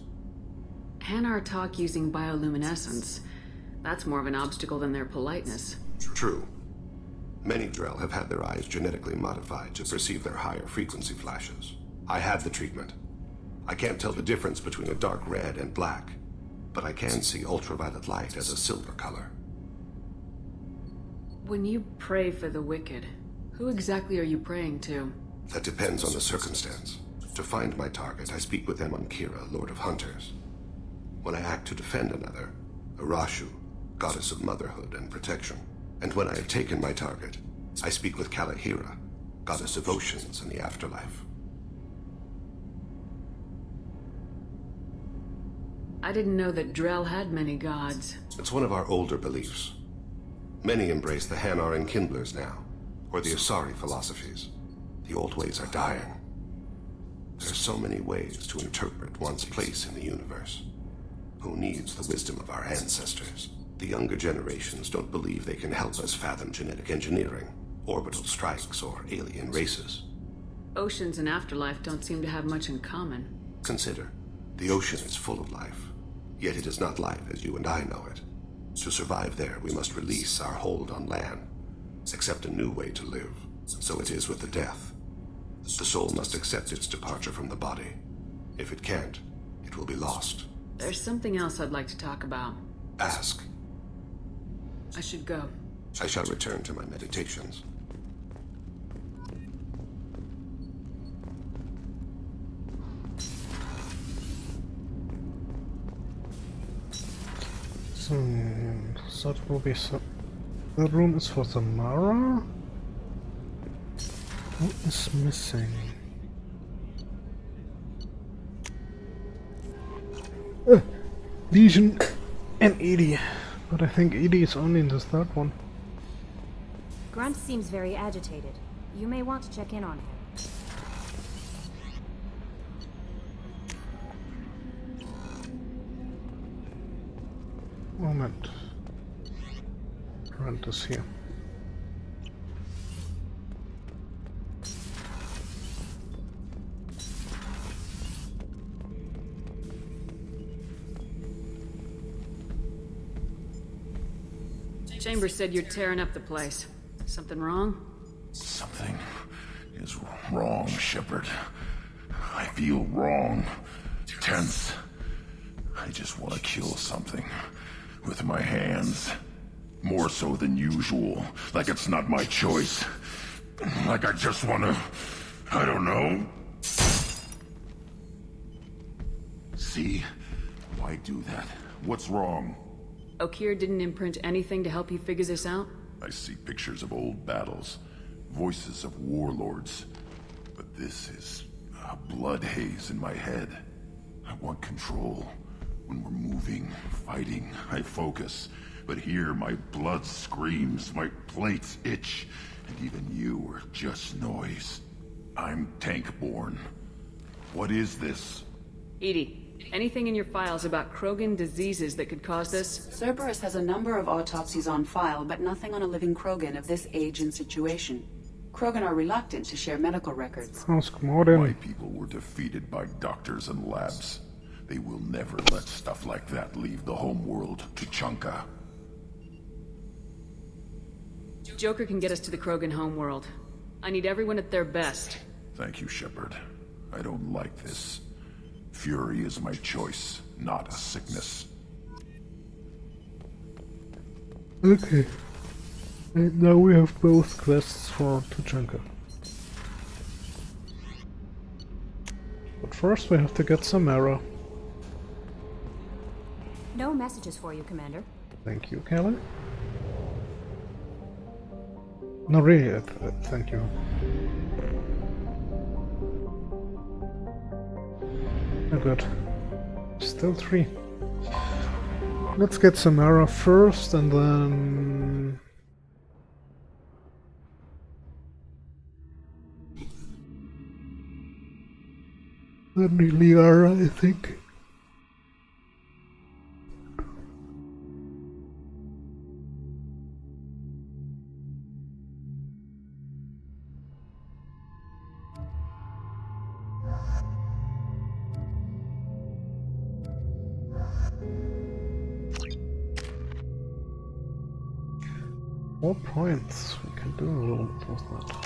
Hanar talk using bioluminescence. That's more of an obstacle than their politeness. True. Many Drell have had their eyes genetically modified to perceive their higher frequency flashes. I had the treatment. I can't tell the difference between a dark red and black, but I can see ultraviolet light as a silver color. When you pray for the wicked, who exactly are you praying to? That depends on the circumstance. To find my target, I speak with them on Kira, Lord of Hunters. When I act to defend another, Arashu, goddess of motherhood and protection. And when I have taken my target, I speak with Kalahira, goddess of oceans and the afterlife. I didn't know that Drell had many gods. It's one of our older beliefs. Many embrace the Hanar and Kindlers now, or the Asari philosophies. The old ways are dying. There are so many ways to interpret one's place in the universe. Who needs the wisdom of our ancestors? The younger generations don't believe they can help us fathom genetic engineering, orbital strikes, or alien races. Oceans and afterlife don't seem to have much in common. Consider, the ocean is full of life, yet it is not life as you and I know it. To survive there, we must release our hold on land, accept a new way to live. So it is with the death. The soul must accept its departure from the body. If it can't, it will be lost. There's something else I'd like to talk about. Ask. I should go. I shall return to my meditations. So that will be the room is for Tamara. Who is missing? Legion and Edie. But I think Edie is only in the third one. Grunt seems very agitated. You may want to check in on him. Moment. Grunt is here. Chambers said you're tearing up the place. Something wrong? Something is wrong, Shepard. I feel wrong. Tense. I just want to kill something. With my hands. More so than usual. Like it's not my choice. Like I just want to... I don't know. See? Why do that? What's wrong? Okeer didn't imprint anything to help you figure this out? I see pictures of old battles, voices of warlords. But this is a blood haze in my head. I want control. When we're moving, fighting, I focus. But here my blood screams, my plates itch, and even you are just noise. I'm tank-born. What is this? Edie, Anything in your files about Krogan diseases that could cause this? Cerberus has a number of autopsies on file, but nothing on a living Krogan of this age and situation. Krogan are reluctant to share medical records. Ask Morden. My people were defeated by doctors and labs. They will never let stuff like that leave the homeworld to Chunka. Joker can get us to the Krogan homeworld. I need everyone at their best. Thank you, Shepard. I don't like this. Fury is my choice, not a sickness. Okay. And now we have both quests for Tuchanka. But first we have to get Samara. No messages for you, Commander. Thank you, Kelly. No, really, thank you. Oh, good. Still 3. Let's get Samara first, and then... then Liara, I think. More points. We can do a little bit with that.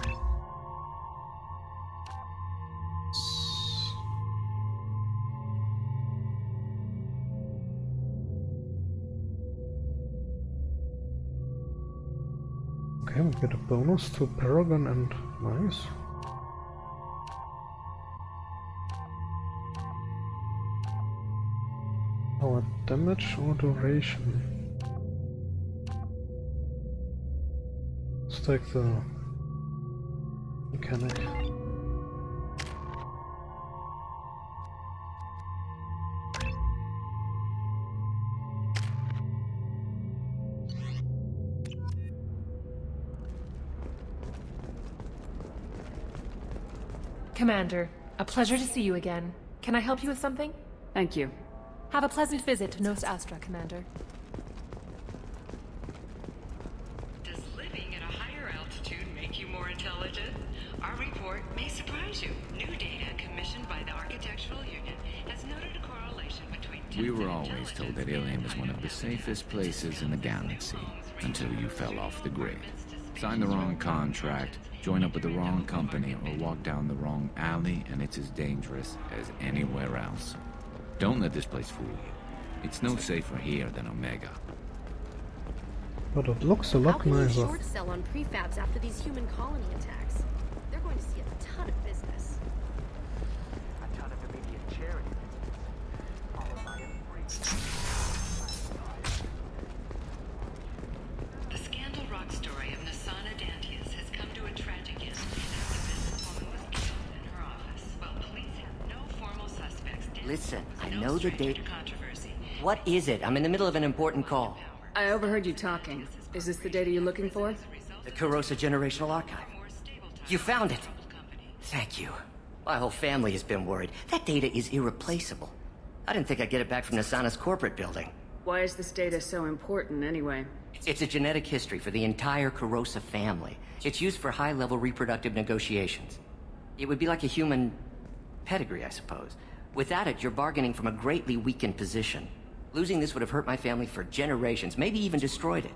Okay, we get a bonus to Paragon and nice. Our damage or duration. Let's take the mechanic. Commander, a pleasure to see you again. Can I help you with something? Thank you. Have a pleasant visit to Nos Astra, Commander. Does living at a higher altitude make you more intelligent? Our report may surprise you. New data commissioned by the Architectural Union has noted a correlation between... We were always told that Ilium is one of the safest places in the galaxy, until you fell off the grid. Signed the wrong contract, join up with the wrong company, or walk down the wrong alley, and it's as dangerous as anywhere else. Don't let this place fool you. It's no safer here than Omega. But it looks a lot nicer. How nicer. can you short sell on prefabs after these human colony attacks? They're going to see a ton of business. A ton of immediate charity. Followed by a free... The Scandal Rock story of Nasana Dantius has come to a tragic end as the businesswoman was killed in her office. While police have no formal suspects, Listen, I know the date. What is it? I'm in the middle of an important call. I overheard you talking. Is this the data you're looking for? The Kurosa Generational Archive. You found it! Thank you. My whole family has been worried. That data is irreplaceable. I didn't think I'd get it back from Nasana's corporate building. Why is this data so important, anyway? It's a genetic history for the entire Kurosa family. It's used for high-level reproductive negotiations. It would be like a human pedigree, I suppose. Without it, you're bargaining from a greatly weakened position. Losing this would have hurt my family for generations, maybe even destroyed it.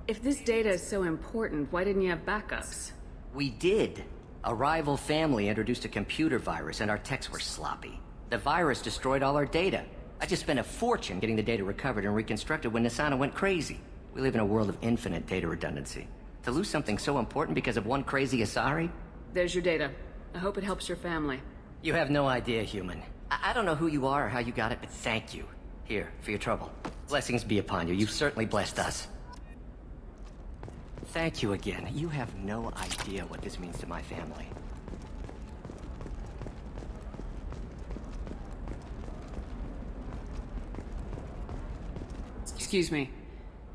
If this data is so important, why didn't you have backups? We did. A rival family introduced a computer virus and our techs were sloppy. The virus destroyed all our data. I just spent a fortune getting the data recovered and reconstructed when Nasana went crazy. We live in a world of infinite data redundancy. To lose something so important because of one crazy Asari? There's your data. I hope it helps your family. You have no idea, human. I don't know who you are or how you got it, but thank you. Here, for your trouble. Blessings be upon you. You've certainly blessed us. Thank you again. You have no idea what this means to my family. Excuse me.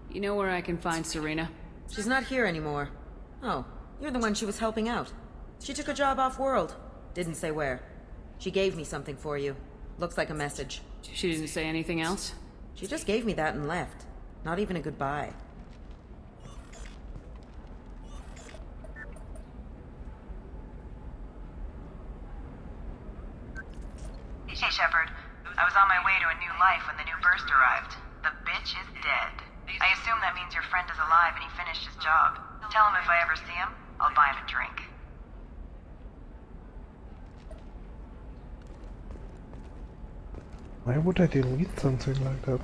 You know where I can find Serena? She's not here anymore. Oh, you're the one she was helping out. She took a job off-world. Didn't say where. She gave me something for you. Looks like a message. She didn't say anything else? She just gave me that and left. Not even a goodbye. Hey, Shepard. I was on my way to a new life when the new burst arrived. The bitch is dead. I assume that means your friend is alive and he finished his job. Tell him if I ever see him, I'll buy him a drink. Why would I delete something like that?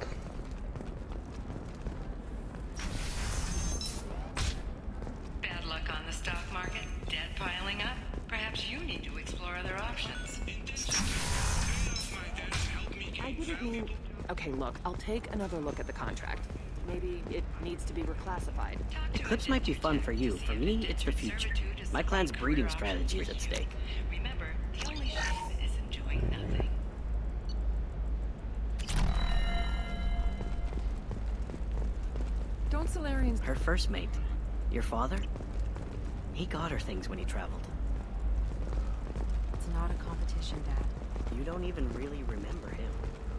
Bad luck on the stock market, debt piling up. Perhaps you need to explore other options. I didn't mean... Okay, look, I'll take another look at the contract. Maybe it needs to be reclassified. Eclipse might be fun for you. For me, it's for future. My clan's breeding strategy is at stake. Remember, the only shame is doing nothing. Don't Solarians... Her first mate, your father, he got her things when he traveled. It's not a competition, Dad. You don't even really remember him.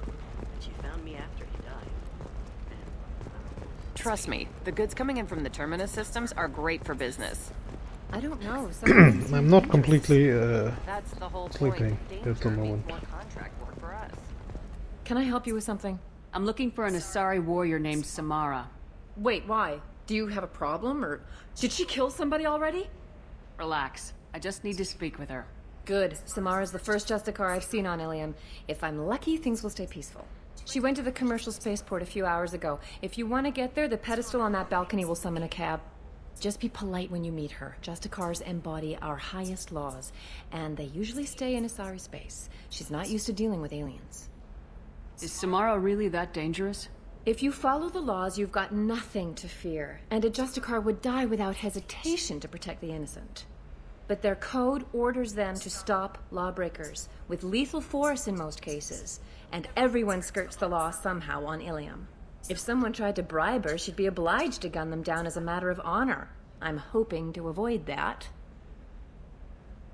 But you found me after he died. Trust me, the goods coming in from the Terminus systems are great for business. I don't know. I'm not completely That's the whole sleeping point. at the moment. More contract work for us. Can I help you with something? I'm looking for an Asari warrior named Samara. Wait, why? Do you have a problem, or did she kill somebody already? Relax. I just need to speak with her. Good. Samara's the first Justicar I've seen on Ilium. If I'm lucky, things will stay peaceful. She went to the commercial spaceport a few hours ago. If you want to get there, the pedestal on that balcony will summon a cab. Just be polite when you meet her. Justicars embody our highest laws, and they usually stay in Asari space. She's not used to dealing with aliens. Is Samara really that dangerous? If you follow the laws, you've got nothing to fear, and a Justicar would die without hesitation to protect the innocent. But their code orders them to stop lawbreakers, with lethal force in most cases, and everyone skirts the law somehow on Ilium. If someone tried to bribe her, she'd be obliged to gun them down as a matter of honor. I'm hoping to avoid that.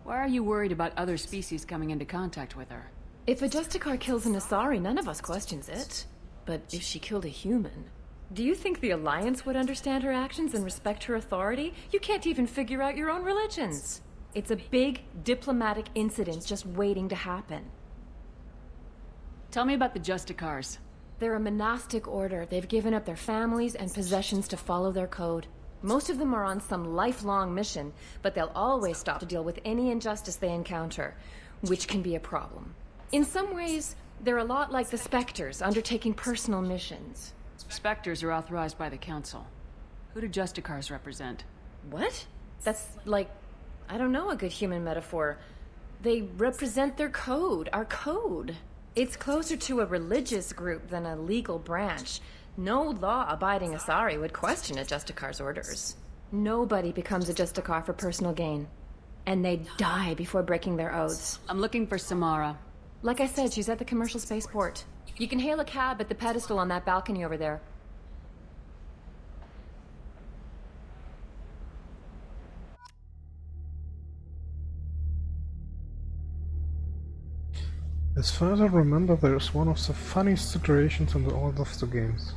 Why are you worried about other species coming into contact with her? If a Justicar kills an Asari, none of us questions it. But if she killed a human... Do you think the Alliance would understand her actions and respect her authority? You can't even figure out your own religions. It's a big diplomatic incident just waiting to happen. Tell me about the Justicars. They're a monastic order. They've given up their families and possessions to follow their code. Most of them are on some lifelong mission, but they'll always stop to deal with any injustice they encounter, which can be a problem. In some ways, they're a lot like the Spectres, undertaking personal missions. Spectres are authorized by the Council. Who do Justicars represent? What? That's like, I don't know, a good human metaphor. They represent their code, our code. It's closer to a religious group than a legal branch. No law-abiding Asari would question a Justicar's orders. Nobody becomes a Justicar for personal gain. And they die before breaking their oaths. I'm looking for Samara. Like I said, she's at the commercial spaceport. You can hail a cab at the pedestal on that balcony over there. As far as I remember, there's one of the funniest situations in all of the games.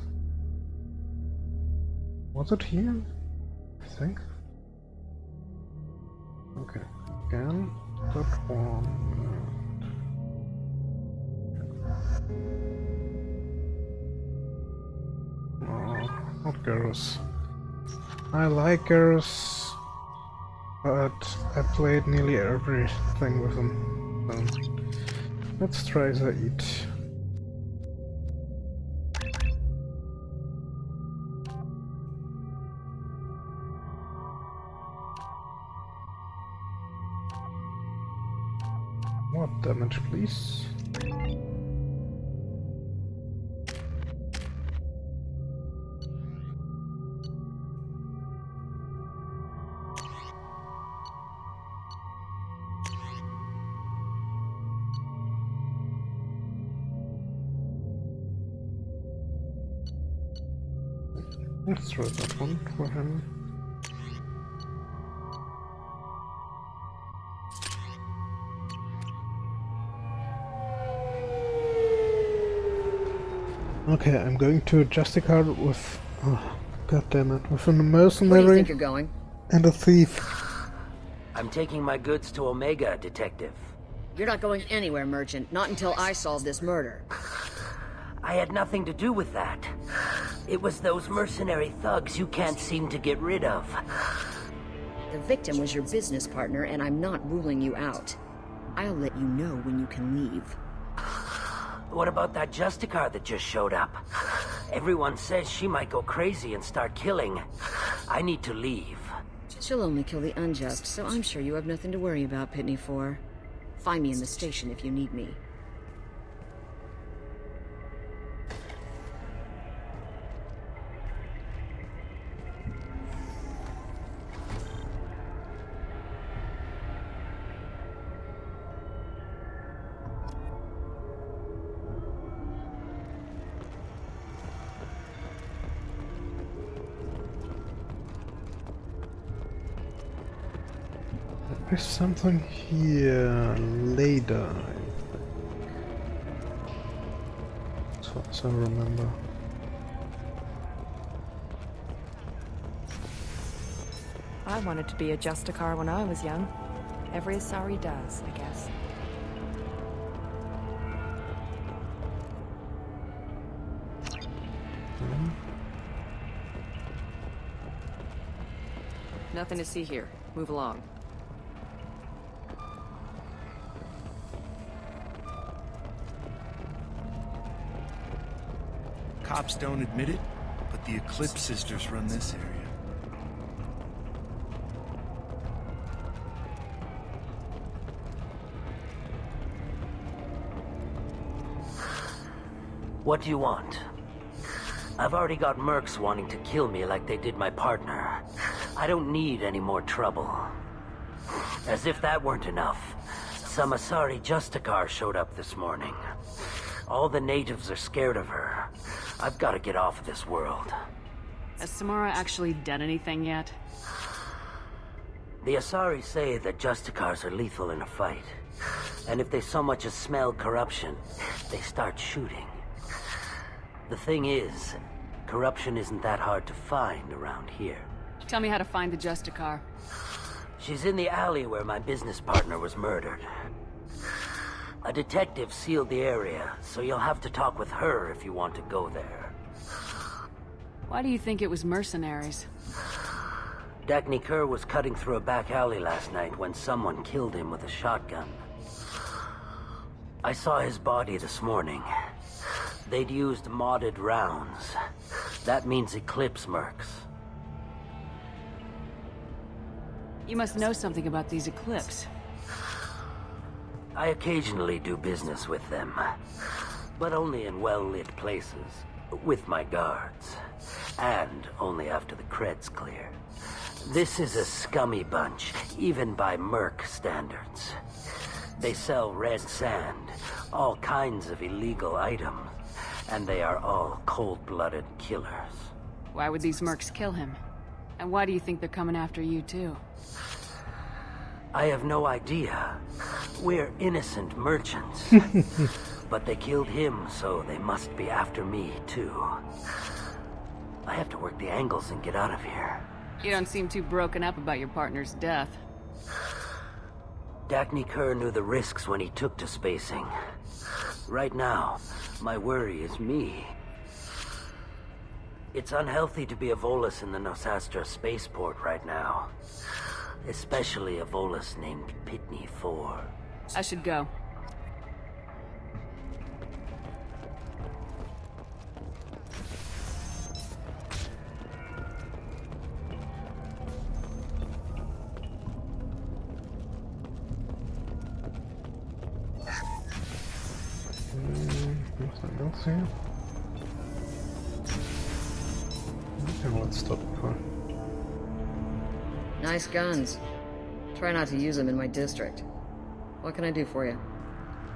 Was it here? I think. Okay, again, that one. Oh, not Garrus. I like Garrus, but I played nearly everything with him. So let's try Zaid. More damage, please. Let's try that one for him. Okay, I'm going to Justicar with... Oh, God damn it. With a Where do you mercenary think you're going? and a thief. I'm taking my goods to Omega, Detective. You're not going anywhere, Merchant. Not until I solve this murder. I had nothing to do with that. It was those mercenary thugs you can't seem to get rid of. The victim was your business partner, and I'm not ruling you out. I'll let you know when you can leave. What about that Justicar that just showed up? Everyone says she might go crazy and start killing. I need to leave. She'll only kill the unjust, so I'm sure you have nothing to worry about, Pitney 4. Find me in the station if you need me. There's something here later, I think. As far as I remember. I wanted to be a Justicar when I was young. Every Asari does, I guess. Nothing to see here. Move along. Cops don't admit it, but the Eclipse sisters run this area. What do you want? I've already got mercs wanting to kill me like they did my partner. I don't need any more trouble. As if that weren't enough, some Asari Justicar showed up this morning. All the natives are scared of her. I've got to get off of this world. Has Samara actually done anything yet? The Asari say that Justicars are lethal in a fight. And if they so much as smell corruption, they start shooting. The thing is, corruption isn't that hard to find around here. Tell me how to find the Justicar. She's in the alley where my business partner was murdered. A detective sealed the area, so you'll have to talk with her if you want to go there. Why do you think it was mercenaries? Dagny Kerr was cutting through a back alley last night when someone killed him with a shotgun. I saw his body this morning. They'd used modded rounds. That means Eclipse mercs. You must know something about these Eclipse. I occasionally do business with them, but only in well-lit places, with my guards, and only after the creds clear. This is a scummy bunch, even by merc standards. They sell red sand, all kinds of illegal items, and they are all cold-blooded killers. Why would these mercs kill him? And why do you think they're coming after you too? I have no idea. We're innocent merchants. But they killed him, so they must be after me, too. I have to work the angles and get out of here. You don't seem too broken up about your partner's death. Dagny Kerr knew the risks when he took to spacing. Right now, my worry is me. It's unhealthy to be a Volus in the Nosastra spaceport right now. Especially a Volus named Pitney 4. I should go. Nothing else here? Okay, let's stop for. Nice guns. Try not to use them in my district. What can I do for you?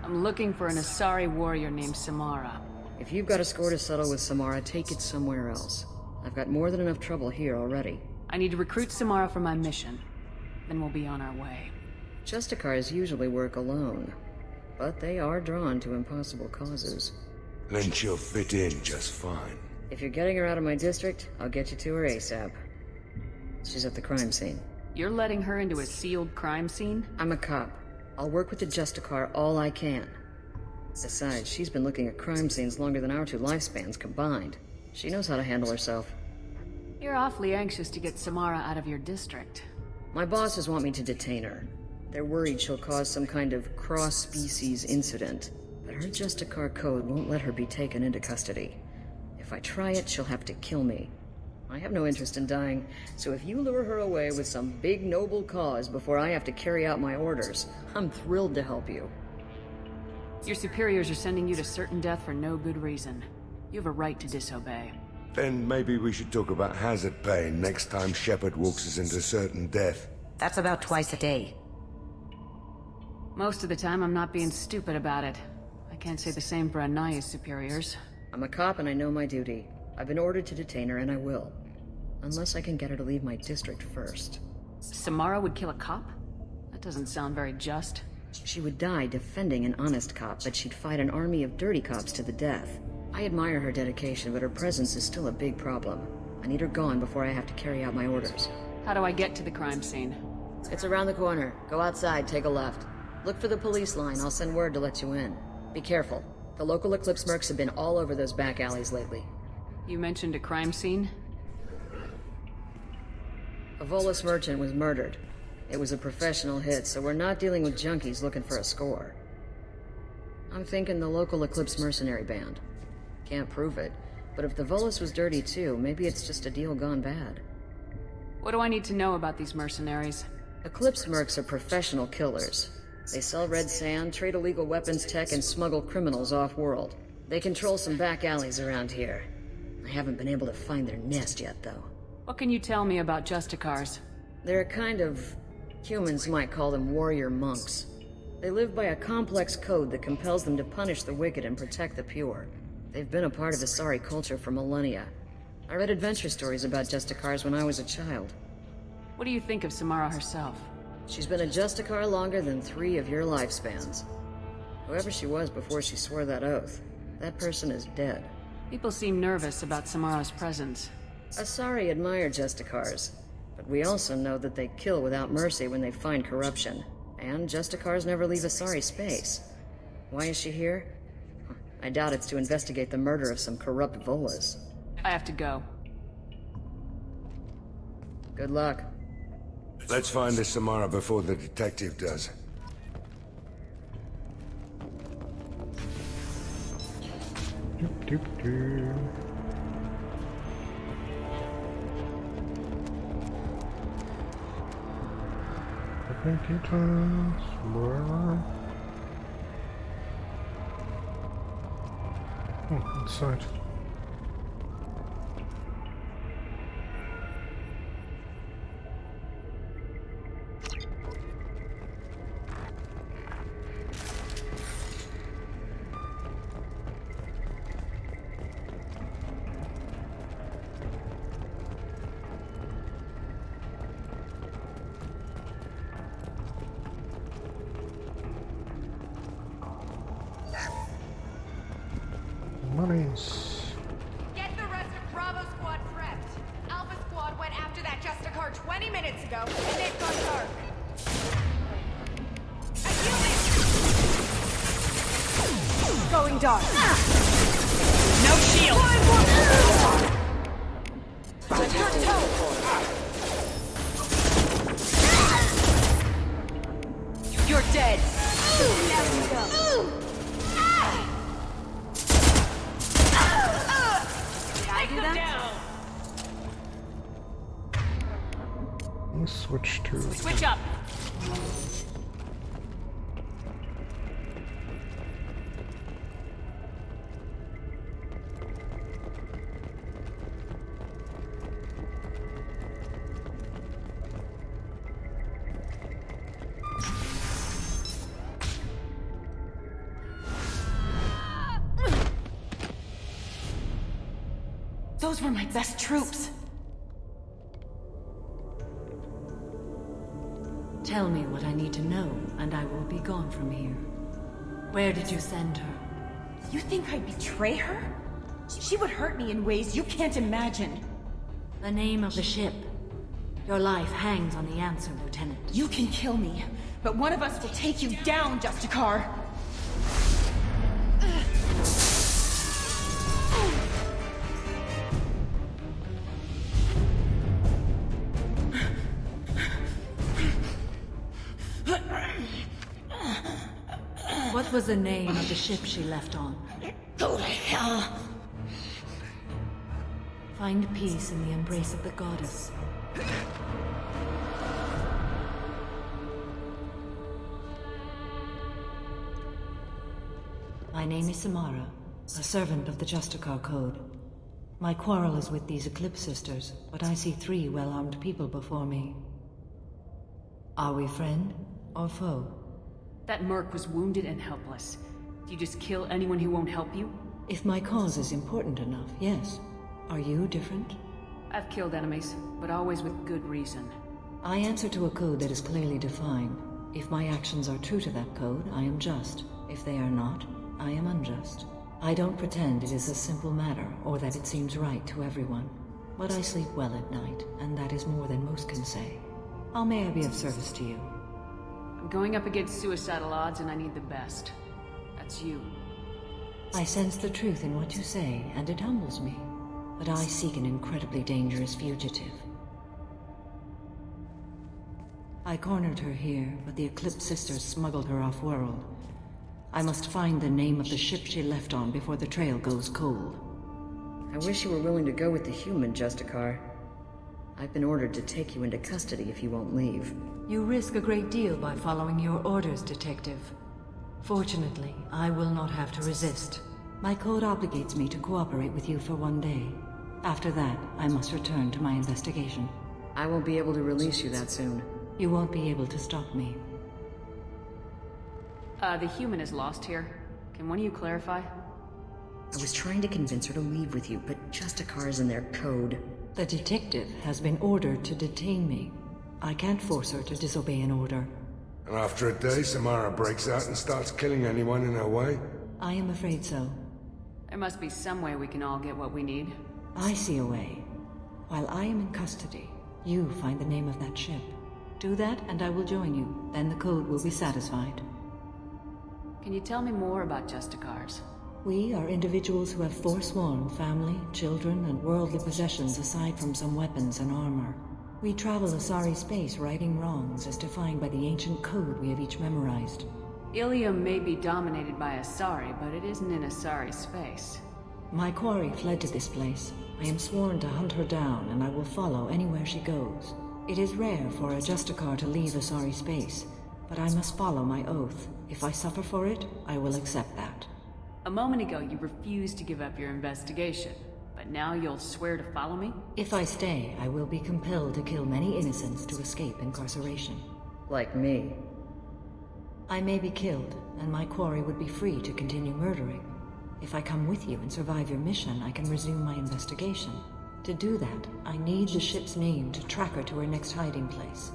I'm looking for an Asari warrior named Samara. If you've got a score to settle with Samara, take it somewhere else. I've got more than enough trouble here already. I need to recruit Samara for my mission. Then we'll be on our way. Justicars usually work alone, but they are drawn to impossible causes. then she'll fit in just fine. If you're getting her out of my district, I'll get you to her ASAP. She's at the crime scene. You're letting her into a sealed crime scene? I'm a cop. I'll work with the Justicar all I can. Besides, she's been looking at crime scenes longer than our 2 lifespans combined. She knows how to handle herself. You're awfully anxious to get Samara out of your district. My bosses want me to detain her. They're worried she'll cause some kind of cross-species incident, but her Justicar code won't let her be taken into custody. If I try it, she'll have to kill me. I have no interest in dying, so if you lure her away with some big noble cause before I have to carry out my orders, I'm thrilled to help you. Your superiors are sending you to certain death for no good reason. You have a right to disobey. Then maybe we should talk about hazard pay next time Shepard walks us into certain death. That's about twice a day. Most of the time, I'm not being stupid about it. I can't say the same for Anaya's superiors. I'm a cop and I know my duty. I've been ordered to detain her and I will. Unless I can get her to leave my district first. Samara would kill a cop? That doesn't sound very just. She would die defending an honest cop, but she'd fight an army of dirty cops to the death. I admire her dedication, but her presence is still a big problem. I need her gone before I have to carry out my orders. How do I get to the crime scene? It's around the corner. Go outside, take a left. Look for the police line. I'll send word to let you in. Be careful. The local Eclipse mercs have been all over those back alleys lately. You mentioned a crime scene? A Volus merchant was murdered. It was a professional hit, so we're not dealing with junkies looking for a score. I'm thinking the local Eclipse mercenary band. Can't prove it, but if the Volus was dirty too, maybe it's just a deal gone bad. What do I need to know about these mercenaries? Eclipse mercs are professional killers. They sell red sand, trade illegal weapons tech, and smuggle criminals off-world. They control some back alleys around here. I haven't been able to find their nest yet, though. What can you tell me about Justicars? They're a kind of... humans might call them warrior monks. They live by a complex code that compels them to punish the wicked and protect the pure. They've been a part of Asari culture for millennia. I read adventure stories about Justicars when I was a child. What do you think of Samara herself? She's been a Justicar longer than 3 of your lifespans. Whoever she was before she swore that oath, that person is dead. People seem nervous about Samara's presence. Asari admire Justicars, but we also know that they kill without mercy when they find corruption. And Justicars never leave Asari space. Why is she here? I doubt it's to investigate the murder of some corrupt Volus. I have to go. Good luck. Let's find this Samara before the detective does. Oh, inside. Monies. Get the rest of Bravo Squad prepped. Alpha Squad went after that Justicar 20 minutes ago, and they've gone dark. Going dark. No shield. You're dead. There we go. Let's switch to... Switch up! Those were my best troops. Tell me what I need to know, and I will be gone from here. Where did you send her? You think I'd betray her? She would hurt me in ways you can't imagine. The name of the ship. Your life hangs on the answer, Lieutenant. You can kill me, but one of us will take you down, Justicar! What was the name of the ship she left on? Go to hell! Find peace in the embrace of the goddess. My name is Samara, a servant of the Justicar Code. My quarrel is with these Eclipse Sisters, but I see 3 well-armed people before me. Are we friend or foe? That merc was wounded and helpless. Do you just kill anyone who won't help you? If my cause is important enough, yes. Are you different? I've killed enemies, but always with good reason. I answer to a code that is clearly defined. If my actions are true to that code, I am just. If they are not, I am unjust. I don't pretend it is a simple matter, or that it seems right to everyone. But I sleep well at night, and that is more than most can say. How may I be of service to you? I'm going up against suicidal odds, and I need the best. That's you. I sense the truth in what you say, and it humbles me. But I seek an incredibly dangerous fugitive. I cornered her here, but the Eclipse Sisters smuggled her off-world. I must find the name of the ship she left on before the trail goes cold. I wish you were willing to go with the human, Justicar. I've been ordered to take you into custody if you won't leave. You risk a great deal by following your orders, Detective. Fortunately, I will not have to resist. My code obligates me to cooperate with you for 1 day. After that, I must return to my investigation. I won't be able to release you that soon. You won't be able to stop me. The human is lost here. Can one of you clarify? I was trying to convince her to leave with you, but Justicar's in their code. The detective has been ordered to detain me. I can't force her to disobey an order. And after a day, Samara breaks out and starts killing anyone in her way? I am afraid so. There must be some way we can all get what we need. I see a way. While I am in custody, you find the name of that ship. Do that and I will join you. Then the code will be satisfied. Can you tell me more about Justicars? We are individuals who have forsworn family, children, and worldly possessions aside from some weapons and armor. We travel Asari space righting wrongs as defined by the ancient code we have each memorized. Ilium may be dominated by Asari, but it isn't in Asari space. My quarry fled to this place. I am sworn to hunt her down, and I will follow anywhere she goes. It is rare for a Justicar to leave Asari space, but I must follow my oath. If I suffer for it, I will accept that. A moment ago, you refused to give up your investigation, but now you'll swear to follow me? If I stay, I will be compelled to kill many innocents to escape incarceration. Like me. I may be killed, and my quarry would be free to continue murdering. If I come with you and survive your mission, I can resume my investigation. To do that, I need the ship's name to track her to her next hiding place.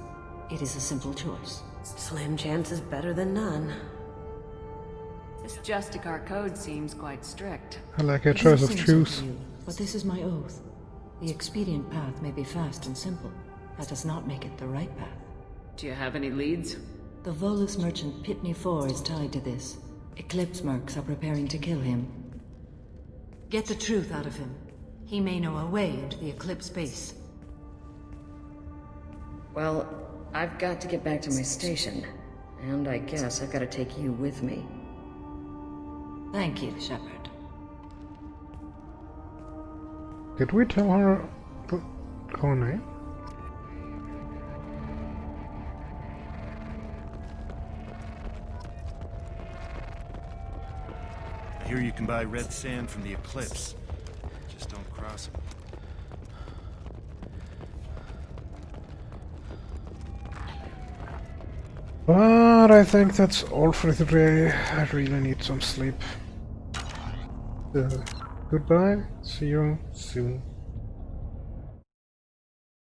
It is a simple choice. Slim chance is better than none. This Justicar code seems quite strict. I like a choice of truth. But this is my oath. The expedient path may be fast and simple. That does not make it the right path. Do you have any leads? The Volus merchant Pitney 4 is tied to this. Eclipse mercs are preparing to kill him. Get the truth out of him. He may know a way into the Eclipse base. Well, I've got to get back to my station. And I guess I've got to take you with me. Thank you, Shepard. Did we tell her her name? I hear you can buy red sand from the Eclipse. Just don't cross them. But I think that's all for today. I really need some sleep. Goodbye. See you soon.